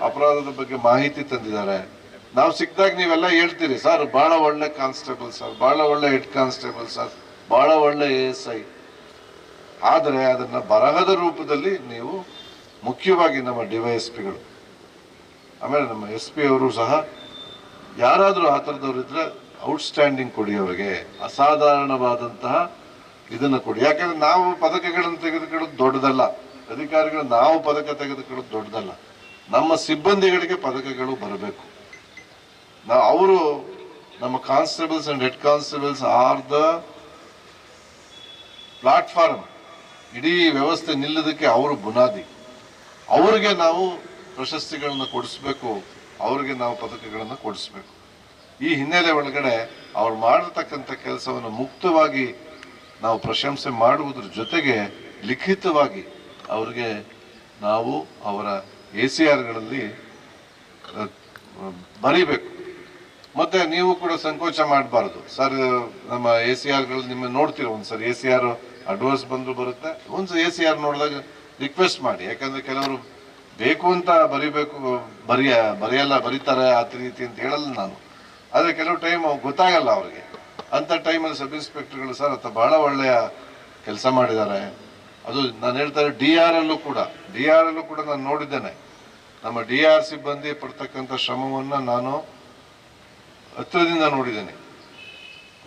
ಅಪರಾಧದ ಬಗ್ಗೆ ಮಾಹಿತಿ ತಂದಿದ್ದಾರೆ. ನಾವು ಸಿಕ್ಕಿದಾಗ ನೀವೆಲ್ಲ ಹೇಳ್ತೀರಿ, ಸರ್ ಬಹಳ ಒಳ್ಳೆ ಕಾನ್ಸ್ಟೇಬಲ್ ಸರ್, ಬಹಳ ಒಳ್ಳೆ ಹೆಡ್ ಕಾನ್ಸ್ಟೇಬಲ್ ಸರ್, ಬಹಳ ಒಳ್ಳೆ ASI. ಆದರೆ ಅದನ್ನ ಬರಹದ ರೂಪದಲ್ಲಿ ನೀವು, ಮುಖ್ಯವಾಗಿ ನಮ್ಮ DYSPಗಳು, ಆಮೇಲೆ ನಮ್ಮ SP ಅವರು ಸಹ, ಯಾರಾದರೂ ಆ ಥರದವ್ರು ಇದ್ರೆ ಔಟ್ಸ್ಟ್ಯಾಂಡಿಂಗ್ ಕೊಡಿ, ಅವರಿಗೆ ಅಸಾಧಾರಣವಾದಂತಹ ಇದನ್ನು ಕೊಡಿ. ಯಾಕಂದ್ರೆ ನಾವು ಪದಕಗಳನ್ನು ತೆಗೆದುಕೊಳ್ಳೋದು ದೊಡ್ಡದಲ್ಲ, ಅಧಿಕಾರಿಗಳು ನಾವು ಪದಕ ತೆಗೆದುಕೊಳ್ಳೋದು ದೊಡ್ಡದಲ್ಲ, ನಮ್ಮ ಸಿಬ್ಬಂದಿಗಳಿಗೆ ಪದಕಗಳು ಬರಬೇಕು. ಅವರು ನಮ್ಮ constables and head constables are the platform. ಇಡೀ ವ್ಯವಸ್ಥೆ ನಿಲ್ಲೋದಕ್ಕೆ ಅವರು ಬುನಾದಿ. ಅವರಿಗೆ ನಾವು ಪ್ರಶಸ್ತಿಗಳನ್ನು ಕೊಡಿಸ್ಬೇಕು, ಅವರಿಗೆ ನಾವು ಪದಕಗಳನ್ನು ಕೊಡಿಸ್ಬೇಕು. ಈ ಹಿನ್ನೆಲೆ ಒಳಗಡೆ ಅವ್ರು ಮಾಡಿರ್ತಕ್ಕಂಥ ಕೆಲಸವನ್ನು ಮುಕ್ತವಾಗಿ ನಾವು ಪ್ರಶಂಸೆ ಮಾಡುವುದ್ರ ಜೊತೆಗೆ ಲಿಖಿತವಾಗಿ ಅವರಿಗೆ ನಾವು ಅವರ ACRಗಳಲ್ಲಿ ಬರೀಬೇಕು. ಮತ್ತೆ ನೀವು ಕೂಡ ಸಂಕೋಚ ಮಾಡಬಾರ್ದು. ಸರ್ ನಮ್ಮ ACRಗಳು ನಿಮ್ಮ ನೋಡ್ತೀರ, ಒಂದ್ಸರಿ ACR ಅಡ್ವಾನ್ಸ್ ಬಂದ್ರು ಬರುತ್ತೆ, ಒಂದು ACR ನೋಡಿದಾಗ ರಿಕ್ವೆಸ್ಟ್ ಮಾಡಿ. ಯಾಕಂದ್ರೆ ಕೆಲವರು ಬೇಕು ಅಂತ ಬರೀತಾರೆ ಆ ರೀತಿ ಅಂತ ಹೇಳಲ್ಲ ನಾನು. ಆದರೆ ಕೆಲವು ಟೈಮ್ ಗೊತ್ತಾಗಲ್ಲ ಅವ್ರಿಗೆ. ಅಂತ ಟೈಮಲ್ಲಿ ಸಬ್ ಇನ್ಸ್ಪೆಕ್ಟರ್ಗಳು, ಸರ್ ಅಥವಾ ಬಹಳ ಒಳ್ಳೆಯ ಕೆಲಸ ಮಾಡಿದ್ದಾರೆ. ಅದು ನಾನು ಹೇಳ್ತಾರೆ, DR ಅಲ್ಲೂ ಕೂಡ ನಾನು ನೋಡಿದ್ದೇನೆ. ನಮ್ಮ DR ಸಿಬ್ಬಂದಿ ಪಡ್ತಕ್ಕಂಥ ಶ್ರಮವನ್ನು ನಾನು ಹತ್ತಿರದಿಂದ ನೋಡಿದ್ದೇನೆ.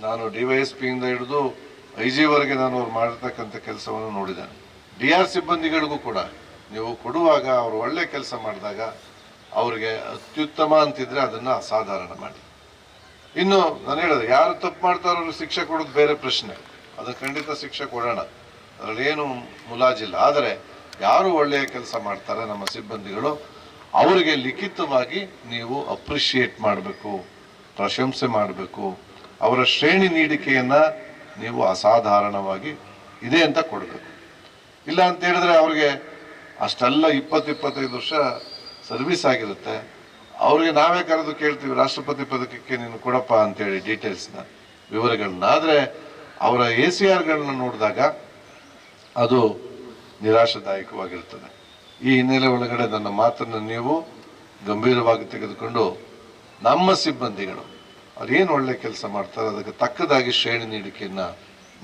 ನಾನು DYSP ಇಂದ ಹಿಡಿದು IG ವರೆಗೆ ನಾನು ಅವ್ರು ಮಾಡಿರ್ತಕ್ಕಂಥ ಕೆಲಸವನ್ನು ನೋಡಿದ್ದೇನೆ. DR ಸಿಬ್ಬಂದಿಗಳಿಗೂ ಕೂಡ ನೀವು ಕೊಡುವಾಗ, ಅವರು ಒಳ್ಳೆ ಕೆಲಸ ಮಾಡಿದಾಗ ಅವರಿಗೆ ಅತ್ಯುತ್ತಮ ಅಂತಿದ್ರೆ ಅದನ್ನ ಅಸಾಧಾರಣ ಮಾಡಿ. ಇನ್ನು ನಾನು ಹೇಳಿದೆ, ಯಾರು ತಪ್ಪು ಮಾಡ್ತಾರೋ ಅವ್ರಿಗೆ ಶಿಕ್ಷೆ ಕೊಡೋದು ಬೇರೆ ಪ್ರಶ್ನೆ, ಅದಕ್ಕೆ ಖಂಡಿತ ಶಿಕ್ಷೆ ಕೊಡೋಣ, ಅದರಲ್ಲಿ ಏನು ಮುಲಾಜಿಲ್ಲ. ಆದರೆ ಯಾರು ಒಳ್ಳೆಯ ಕೆಲಸ ಮಾಡ್ತಾರೆ ನಮ್ಮ ಸಿಬ್ಬಂದಿಗಳು, ಅವರಿಗೆ ಲಿಖಿತವಾಗಿ ನೀವು ಅಪ್ರಿಷಿಯೇಟ್ ಮಾಡಬೇಕು, ಪ್ರಶಂಸೆ ಮಾಡಬೇಕು. ಅವರ ಶ್ರೇಣಿ ನೀಡಿಕೆಯನ್ನ ನೀವು ಅಸಾಧಾರಣವಾಗಿ ಇದೆ ಅಂತ ಕೊಡಬೇಕು. ಇಲ್ಲ ಅಂತ ಹೇಳಿದ್ರೆ ಅವ್ರಿಗೆ ಅಷ್ಟೆಲ್ಲ 20-25 ವರ್ಷ ಸರ್ವಿಸ್ ಆಗಿರುತ್ತೆ, ಅವ್ರಿಗೆ ನಾವೇ ಕರೆದು ಕೇಳ್ತೀವಿ, ರಾಷ್ಟ್ರಪತಿ ಪದಕಕ್ಕೆ ನೀನು ಕೊಡಪ್ಪ ಅಂತೇಳಿ ಡೀಟೇಲ್ಸ್ನ, ವಿವರಗಳನ್ನ. ಆದರೆ ಅವರ ACRಗಳನ್ನ ನೋಡಿದಾಗ ಅದು ನಿರಾಶಾದಾಯಕವಾಗಿರ್ತದೆ. ಈ ಹಿನ್ನೆಲೆ ಒಳಗಡೆ ನನ್ನ ಮಾತನ್ನು ನೀವು ಗಂಭೀರವಾಗಿ ತೆಗೆದುಕೊಂಡು, ನಮ್ಮ ಸಿಬ್ಬಂದಿಗಳು ಅವ್ರೇನು ಒಳ್ಳೆ ಕೆಲಸ ಮಾಡ್ತಾರೆ ಅದಕ್ಕೆ ತಕ್ಕದಾಗಿ ಶ್ರೇಣಿ ನೀಡಿಕೆಯನ್ನ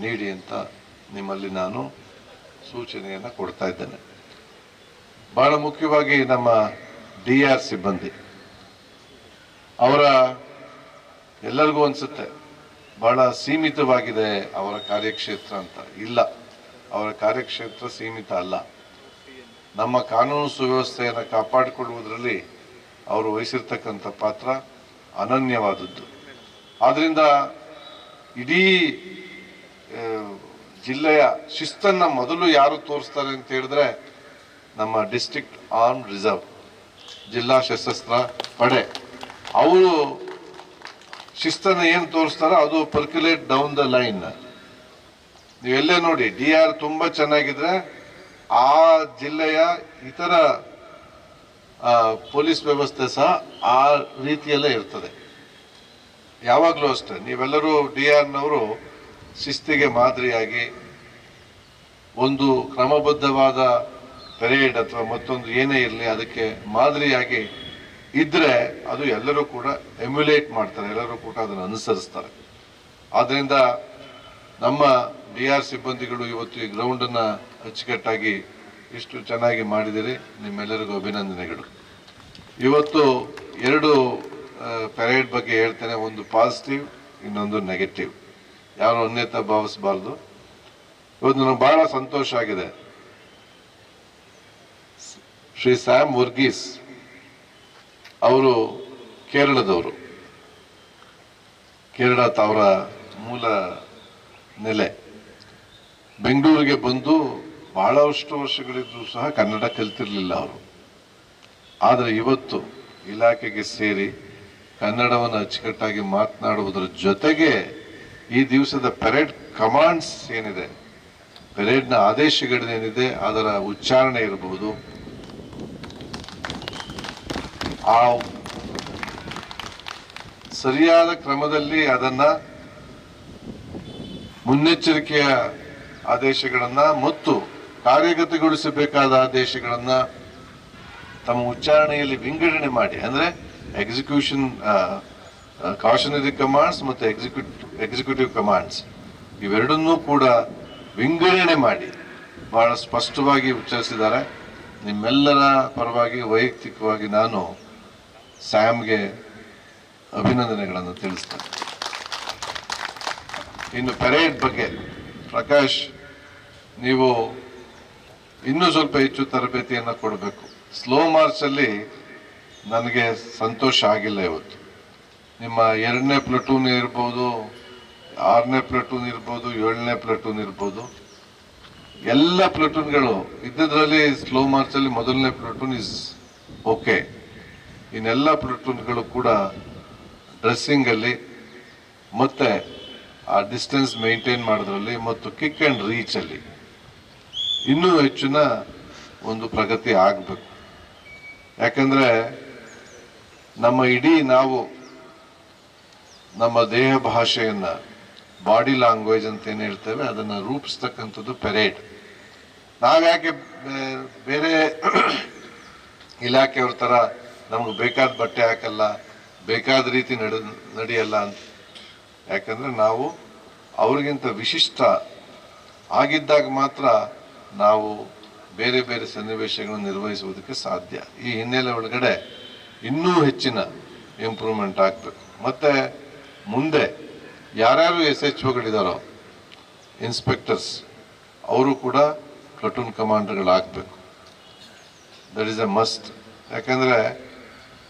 ನೀಡಿ ಅಂತ ನಿಮ್ಮಲ್ಲಿ ನಾನು ಸೂಚನೆಯನ್ನು ಕೊಡ್ತಾ ಇದ್ದೇನೆ. ಬಹಳ ಮುಖ್ಯವಾಗಿ ನಮ್ಮ DR ಸಿಬ್ಬಂದಿ, ಅವರ ಎಲ್ಲರಿಗೂ ಅನ್ಸುತ್ತೆ ಬಹಳ ಸೀಮಿತವಾಗಿದೆ ಅವರ ಕಾರ್ಯಕ್ಷೇತ್ರ ಅಂತ. ಇಲ್ಲ, ಅವರ ಕಾರ್ಯಕ್ಷೇತ್ರ ಸೀಮಿತ ಅಲ್ಲ. ನಮ್ಮ ಕಾನೂನು ಸುವ್ಯವಸ್ಥೆಯನ್ನು ಕಾಪಾಡಿಕೊಳ್ಳುವುದರಲ್ಲಿ ಅವರು ವಹಿಸಿರ್ತಕ್ಕಂಥ ಪಾತ್ರ ಅನನ್ಯವಾದದ್ದು. ಆದ್ರಿಂದ ಇಡೀ ಜಿಲ್ಲೆಯ ಶಿಸ್ತನ್ನ ಮೊದಲು ಯಾರು ತೋರಿಸ್ತಾರೆ ಅಂತ ಹೇಳಿದ್ರೆ ನಮ್ಮ ಡಿಸ್ಟ್ರಿಕ್ಟ್ ಆರ್ಮ್ ರಿಸರ್ವ್, ಜಿಲ್ಲಾ ಸಶಸ್ತ್ರ ಪಡೆ. ಅವರು ಶಿಸ್ತನ್ನ ಏನು ತೋರಿಸ್ತಾರೋ ಅದು ಪರ್ಕ್ಯುಲೇಟ್ ಡೌನ್ ದ ಲೈನ್. ನೀವೆಲ್ಲೇ ನೋಡಿ, DR ತುಂಬಾ ಚೆನ್ನಾಗಿದ್ರೆ ಆ ಜಿಲ್ಲೆಯ ಇತರ ಪೊಲೀಸ್ ವ್ಯವಸ್ಥೆ ಸಹ ಆ ರೀತಿಯಲ್ಲೇ ಇರ್ತದೆ. ಯಾವಾಗಲೂ ಅಷ್ಟೇ, ನೀವೆಲ್ಲರೂ DRನವರು ಶಿಸ್ತಿಗೆ ಮಾದರಿಯಾಗಿ ಒಂದು ಕ್ರಮಬದ್ಧವಾದ ಪೆರೇಡ್ ಅಥವಾ ಮತ್ತೊಂದು ಏನೇ ಇರಲಿ ಅದಕ್ಕೆ ಮಾದರಿಯಾಗಿ ಇದ್ರೆ ಅದು ಎಲ್ಲರೂ ಕೂಡ ಎಮ್ಯುಲೇಟ್ ಮಾಡ್ತಾರೆ, ಎಲ್ಲರೂ ಕೂಡ ಅದನ್ನು ಅನುಸರಿಸ್ತಾರೆ. ಆದ್ರಿಂದ ನಮ್ಮ DR ಸಿಬ್ಬಂದಿಗಳು ಇವತ್ತು ಈ ಗ್ರೌಂಡನ್ನು ಅಚ್ಚುಕಟ್ಟಾಗಿ ಇಷ್ಟು ಚೆನ್ನಾಗಿ ಮಾಡಿದಿರಿ, ನಿಮ್ಮೆಲ್ಲರಿಗೂ ಅಭಿನಂದನೆಗಳು. ಇವತ್ತು 2 ಪೆರೇಡ್ ಬಗ್ಗೆ ಹೇಳ್ತೇನೆ, ಒಂದು ಪಾಸಿಟಿವ್, ಇನ್ನೊಂದು ನೆಗೆಟಿವ್. ಯಾರು ಅನ್ಯತಾ ಭಾವಿಸಬಾರ್ದು. ಇವತ್ತು ನನಗೆ ಬಹಳ ಸಂತೋಷ ಆಗಿದೆ. ಶ್ರೀ ಸ್ಯಾಮ್ ವರ್ಗೀಸ್ ಅವರು ಕೇರಳದವರು, ಕೇರಳ ಅವರ ಮೂಲ ನೆಲೆ. ಬೆಂಗಳೂರಿಗೆ ಬಂದು ಬಹಳಷ್ಟು ವರ್ಷಗಳಿದ್ದು ಸಹ ಕನ್ನಡ ಕಲ್ತಿರ್ಲಿಲ್ಲ ಅವರು. ಆದರೆ ಇವತ್ತು ಇಲಾಖೆಗೆ ಸೇರಿ ಕನ್ನಡವನ್ನು ಅಚ್ಚುಕಟ್ಟಾಗಿ ಮಾತನಾಡುವುದರ ಜೊತೆಗೆ ಈ ದಿವಸದ ಪೆರೇಡ್ ಕಮಾಂಡ್ಸ್ ಏನಿದೆ, ಪೆರೇಡ್ನ ಆದೇಶಗಳೇನಿದೆ, ಅದರ ಉಚ್ಚಾರಣೆ ಇರಬಹುದು, ಆ ಸರಿಯಾದ ಕ್ರಮದಲ್ಲಿ ಅದನ್ನ ಮುನ್ನೆಚ್ಚರಿಕೆಯ ಆದೇಶಗಳನ್ನ ಮತ್ತು ಕಾರ್ಯಗತಗೊಳಿಸಬೇಕಾದ ಆದೇಶಗಳನ್ನ ತಮ್ಮ ಉಚ್ಚಾರಣೆಯಲ್ಲಿ ವಿಂಗಡಣೆ ಮಾಡಿ, ಅಂದ್ರೆ ಎಕ್ಸಿಕ್ಯೂಷನ್ ಕಾಷನರಿ ಕಮಾಂಡ್ಸ್ ಮತ್ತು ಎಕ್ಸಿಕ್ಯೂಟಿವ್ ಕಮಾಂಡ್ಸ್ ಇವೆರಡನ್ನೂ ಕೂಡ ವಿಂಗಡಣೆ ಮಾಡಿ ಬಹಳ ಸ್ಪಷ್ಟವಾಗಿ ಉಚ್ಚರಿಸಿದ್ದಾರೆ. ನಿಮ್ಮೆಲ್ಲರ ಪರವಾಗಿ ವೈಯಕ್ತಿಕವಾಗಿ ನಾನು ಸ್ಯಾಮ್ಗೆ ಅಭಿನಂದನೆಗಳನ್ನು ತಿಳಿಸ್ತೇನೆ. ಇನ್ನು ಪೆರೇಡ್ ಬಗ್ಗೆ ಪ್ರಕಾಶ್, ನೀವು ಇನ್ನೂ ಸ್ವಲ್ಪ ಹೆಚ್ಚು ತರಬೇತಿಯನ್ನು ಕೊಡಬೇಕು. ಸ್ಲೋ ಮಾರ್ಚ್ ಅಲ್ಲಿ ನನಗೆ ಸಂತೋಷ ಆಗಿಲ್ಲ ಇವತ್ತು. ನಿಮ್ಮ 2ನೇ ಪ್ಲಟೂನ್ ಇರ್ಬೋದು, 6ನೇ ಪ್ಲಟೂನ್ ಇರ್ಬೋದು, 7ನೇ ಪ್ಲಟೂನ್ ಇರ್ಬೋದು, ಎಲ್ಲ ಪ್ಲಟೂನ್ಗಳು ಇದ್ದದ್ರಲ್ಲಿ ಸ್ಲೋ ಮಾರ್ಚ್ ಅಲ್ಲಿ ಮೊದಲನೇ ಪ್ಲಟೂನ್ ಇಸ್ ಓಕೆ. ಇನ್ನೆಲ್ಲ ಪ್ಲಟೂನ್ಗಳು ಕೂಡ ಡ್ರೆಸ್ಸಿಂಗ್ ಅಲ್ಲಿ ಮತ್ತೆ ಆ ಡಿಸ್ಟೆನ್ಸ್ ಮೇಂಟೈನ್ ಮಾಡೋದ್ರಲ್ಲಿ ಮತ್ತು ಕಿಕ್ ಅಂಡ್ ರೀಚ್ ಅಲ್ಲಿ ಇನ್ನೂ ಹೆಚ್ಚಿನ ಒಂದು ಪ್ರಗತಿ ಆಗಬೇಕು. ಯಾಕಂದ್ರೆ ನಮ್ಮ ಇಡೀ ನಾವು ನಮ್ಮ ದೇಹ ಭಾಷೆಯನ್ನ, ಬಾಡಿ ಲ್ಯಾಂಗ್ವೇಜ್ ಅಂತ ಏನ್ ಹೇಳ್ತೇವೆ, ಅದನ್ನ ರೂಪಿಸ್ತಕ್ಕಂಥದ್ದು ಪೆರೇಡ್. ನಾವ್ಯಾಕೆ ಬೇರೆ ಇಲಾಖೆಯವ್ರ ತರ ನಮ್ಗೆ ಬೇಕಾದ ಬಟ್ಟೆ ಹಾಕಲ್ಲ, ಬೇಕಾದ ರೀತಿ ನಡೆಯಲ್ಲ ಅಂತ? ಯಾಕಂದ್ರೆ ನಾವು ಅವ್ರಿಗಿಂತ ವಿಶಿಷ್ಟ ಆಗಿದ್ದಾಗ ಮಾತ್ರ ನಾವು ಬೇರೆ ಬೇರೆ ಸನ್ನಿವೇಶಗಳನ್ನು ನಿರ್ವಹಿಸುವುದಕ್ಕೆ ಸಾಧ್ಯ. ಈ ಹಿನ್ನೆಲೆ ಒಳಗಡೆ ಇನ್ನೂ ಹೆಚ್ಚಿನ ಇಂಪ್ರೂವ್ಮೆಂಟ್ ಆಗಬೇಕು. ಮತ್ತೆ ಮುಂದೆ ಯಾರ್ಯಾರು SHOಗಳಿದಾರೋ, ಇನ್ಸ್ಪೆಕ್ಟರ್ಸ್, ಅವರು ಕೂಡ ಪ್ಲಟೂನ್ ಕಮಾಂಡರ್ಗಳಾಗಬೇಕು. That is a must. ಯಾಕಂದ್ರೆ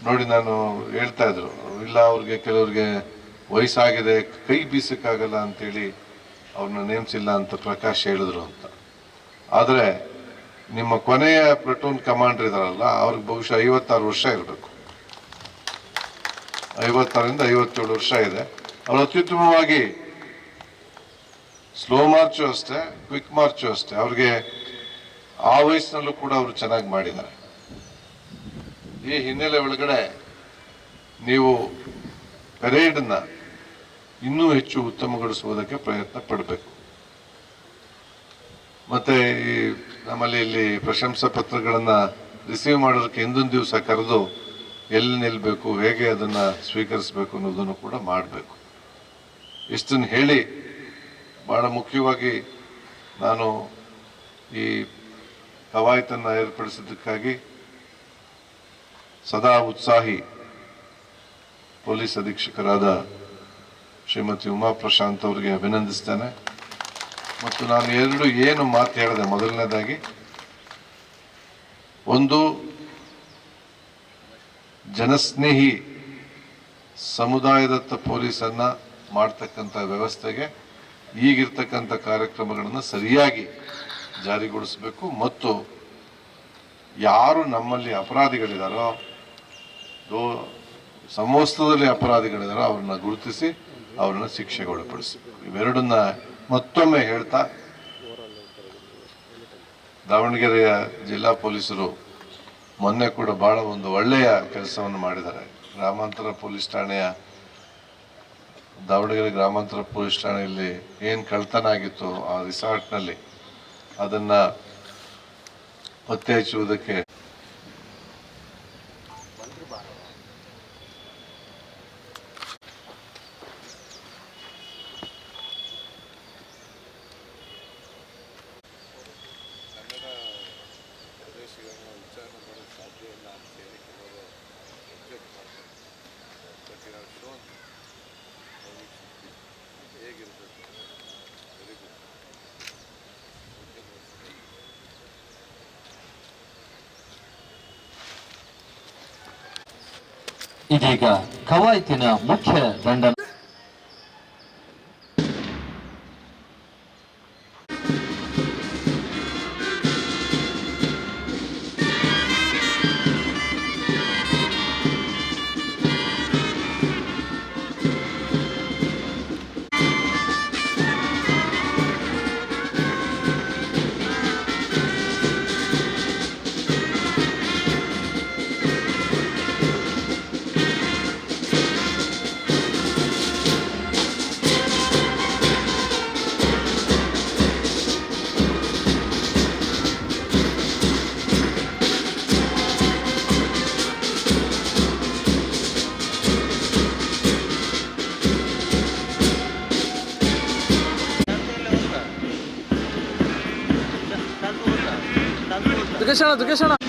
ನೋಡಿ, ನಾನು ಹೇಳ್ತಾ ಇದ್ರು, ಇಲ್ಲ ಅವ್ರಿಗೆ ಕೆಲವ್ರಿಗೆ ವಯಸ್ಸಾಗಿದೆ, ಕೈ ಬೀಸಕ್ಕಾಗಲ್ಲ ಅಂತೇಳಿ ಅವ್ರನ್ನ ನೇಮಿಸಿಲ್ಲ ಅಂತ ಪ್ರಕಾಶ್ ಹೇಳಿದ್ರು ಅಂತ. ಆದರೆ ನಿಮ್ಮ ಕೊನೆಯ ಪ್ಲಟೂನ್ ಕಮಾಂಡರ್ ಇದಾರಲ್ಲ, ಅವ್ರಿಗೆ ಬಹುಶಃ 56 ವರ್ಷ ಇರಬೇಕು. 56ರಿಂದ 57 ವರ್ಷ ಇದೆ. ಅವ್ರು ಅತ್ಯುತ್ತಮವಾಗಿ ಸ್ಲೋ ಮಾರ್ಚು ಅಷ್ಟೇ, ಕ್ವಿಕ್ ಮಾರ್ಚು ಅಷ್ಟೇ, ಅವ್ರಿಗೆ ಆ ವಯಸ್ಸಿನಲ್ಲೂ ಕೂಡ ಅವರು ಚೆನ್ನಾಗಿ ಮಾಡಿದ್ದಾರೆ. ಈ ಹಿನ್ನೆಲೆ ಒಳಗಡೆ ನೀವು ಪೆರೇಡ್ನ ಇನ್ನೂ ಹೆಚ್ಚು ಉತ್ತಮಗೊಳಿಸುವುದಕ್ಕೆ ಪ್ರಯತ್ನ ಪಡಬೇಕು. ಮತ್ತೆ ಈ ನಮ್ಮಲ್ಲಿ ಇಲ್ಲಿ ಪ್ರಶಂಸಾ ಪತ್ರಗಳನ್ನ ರಿಸೀವ್ ಮಾಡೋದಕ್ಕೆ ಹಿಂದೊಂದು ದಿವಸ ಕರೆದು ಎಲ್ಲಿ ನಿಲ್ಬೇಕು, ಹೇಗೆ ಅದನ್ನ ಸ್ವೀಕರಿಸಬೇಕು ಅನ್ನೋದನ್ನು ಕೂಡ ಮಾಡಬೇಕು. ಇಷ್ಟನ್ನು ಹೇಳಿ, ಬಹಳ ಮುಖ್ಯವಾಗಿ ನಾನು ಈ ಕವಾಯತನ್ನು ಏರ್ಪಡಿಸಿದ್ದಕ್ಕಾಗಿ ಸದಾ ಉತ್ಸಾಹಿ ಪೊಲೀಸ್ ಅಧೀಕ್ಷಕರಾದ ಶ್ರೀಮತಿ ಉಮಾ ಪ್ರಶಾಂತ್ ಅವರಿಗೆ ಅಭಿನಂದಿಸ್ತೇನೆ. ಮತ್ತು ನಾನು ಏನು ಮಾತು ಹೇಳಿದೆ, ಮೊದಲನೇದಾಗಿ ಒಂದು ಜನಸ್ನೇಹಿ ಸಮುದಾಯದತ್ತ ಪೊಲೀಸನ್ನ ಮಾಡ್ತಕ್ಕಂಥ ವ್ಯವಸ್ಥೆಗೆ ಈಗಿರ್ತಕ್ಕಂಥ ಕಾರ್ಯಕ್ರಮಗಳನ್ನು ಸರಿಯಾಗಿ ಜಾರಿಗೊಳಿಸಬೇಕು. ಮತ್ತು ಯಾರು ನಮ್ಮಲ್ಲಿ ಅಪರಾಧಿಗಳಿದಾರೋ, ಸಮವಸ್ತ್ರದಲ್ಲಿ ಅಪರಾಧಿಗಳಿದಾರೋ ಅವ್ರನ್ನ ಗುರುತಿಸಿ ಅವ್ರನ್ನ ಶಿಕ್ಷೆಗೊಳಪಡಿಸಬೇಕು. ಇವೆರಡನ್ನ ಮತ್ತೊಮ್ಮೆ ಹೇಳ್ತಾ, ದಾವಣಗೆರೆಯ ಜಿಲ್ಲಾ ಪೊಲೀಸರು ಮೊನ್ನೆ ಕೂಡ ಬಹಳ ಒಂದು ಒಳ್ಳೆಯ ಕೆಲಸವನ್ನು ಮಾಡಿದ್ದಾರೆ. ದಾವಣಗೆರೆ ಗ್ರಾಮಾಂತರ ಪೊಲೀಸ್ ಠಾಣೆಯಲ್ಲಿ ಏನು ಕಳ್ತನ ಆಗಿತ್ತು ಆ ರಿಸಾರ್ಟ್ನಲ್ಲಿ, ಅದನ್ನ ಪತ್ತೆ ಹಚ್ಚುವುದಕ್ಕೆ ಇದೀಗ ಕವಾಯತಿನ ಮುಖ್ಯ ದಂಡ ದುಃಖೇಶಣ್ಣ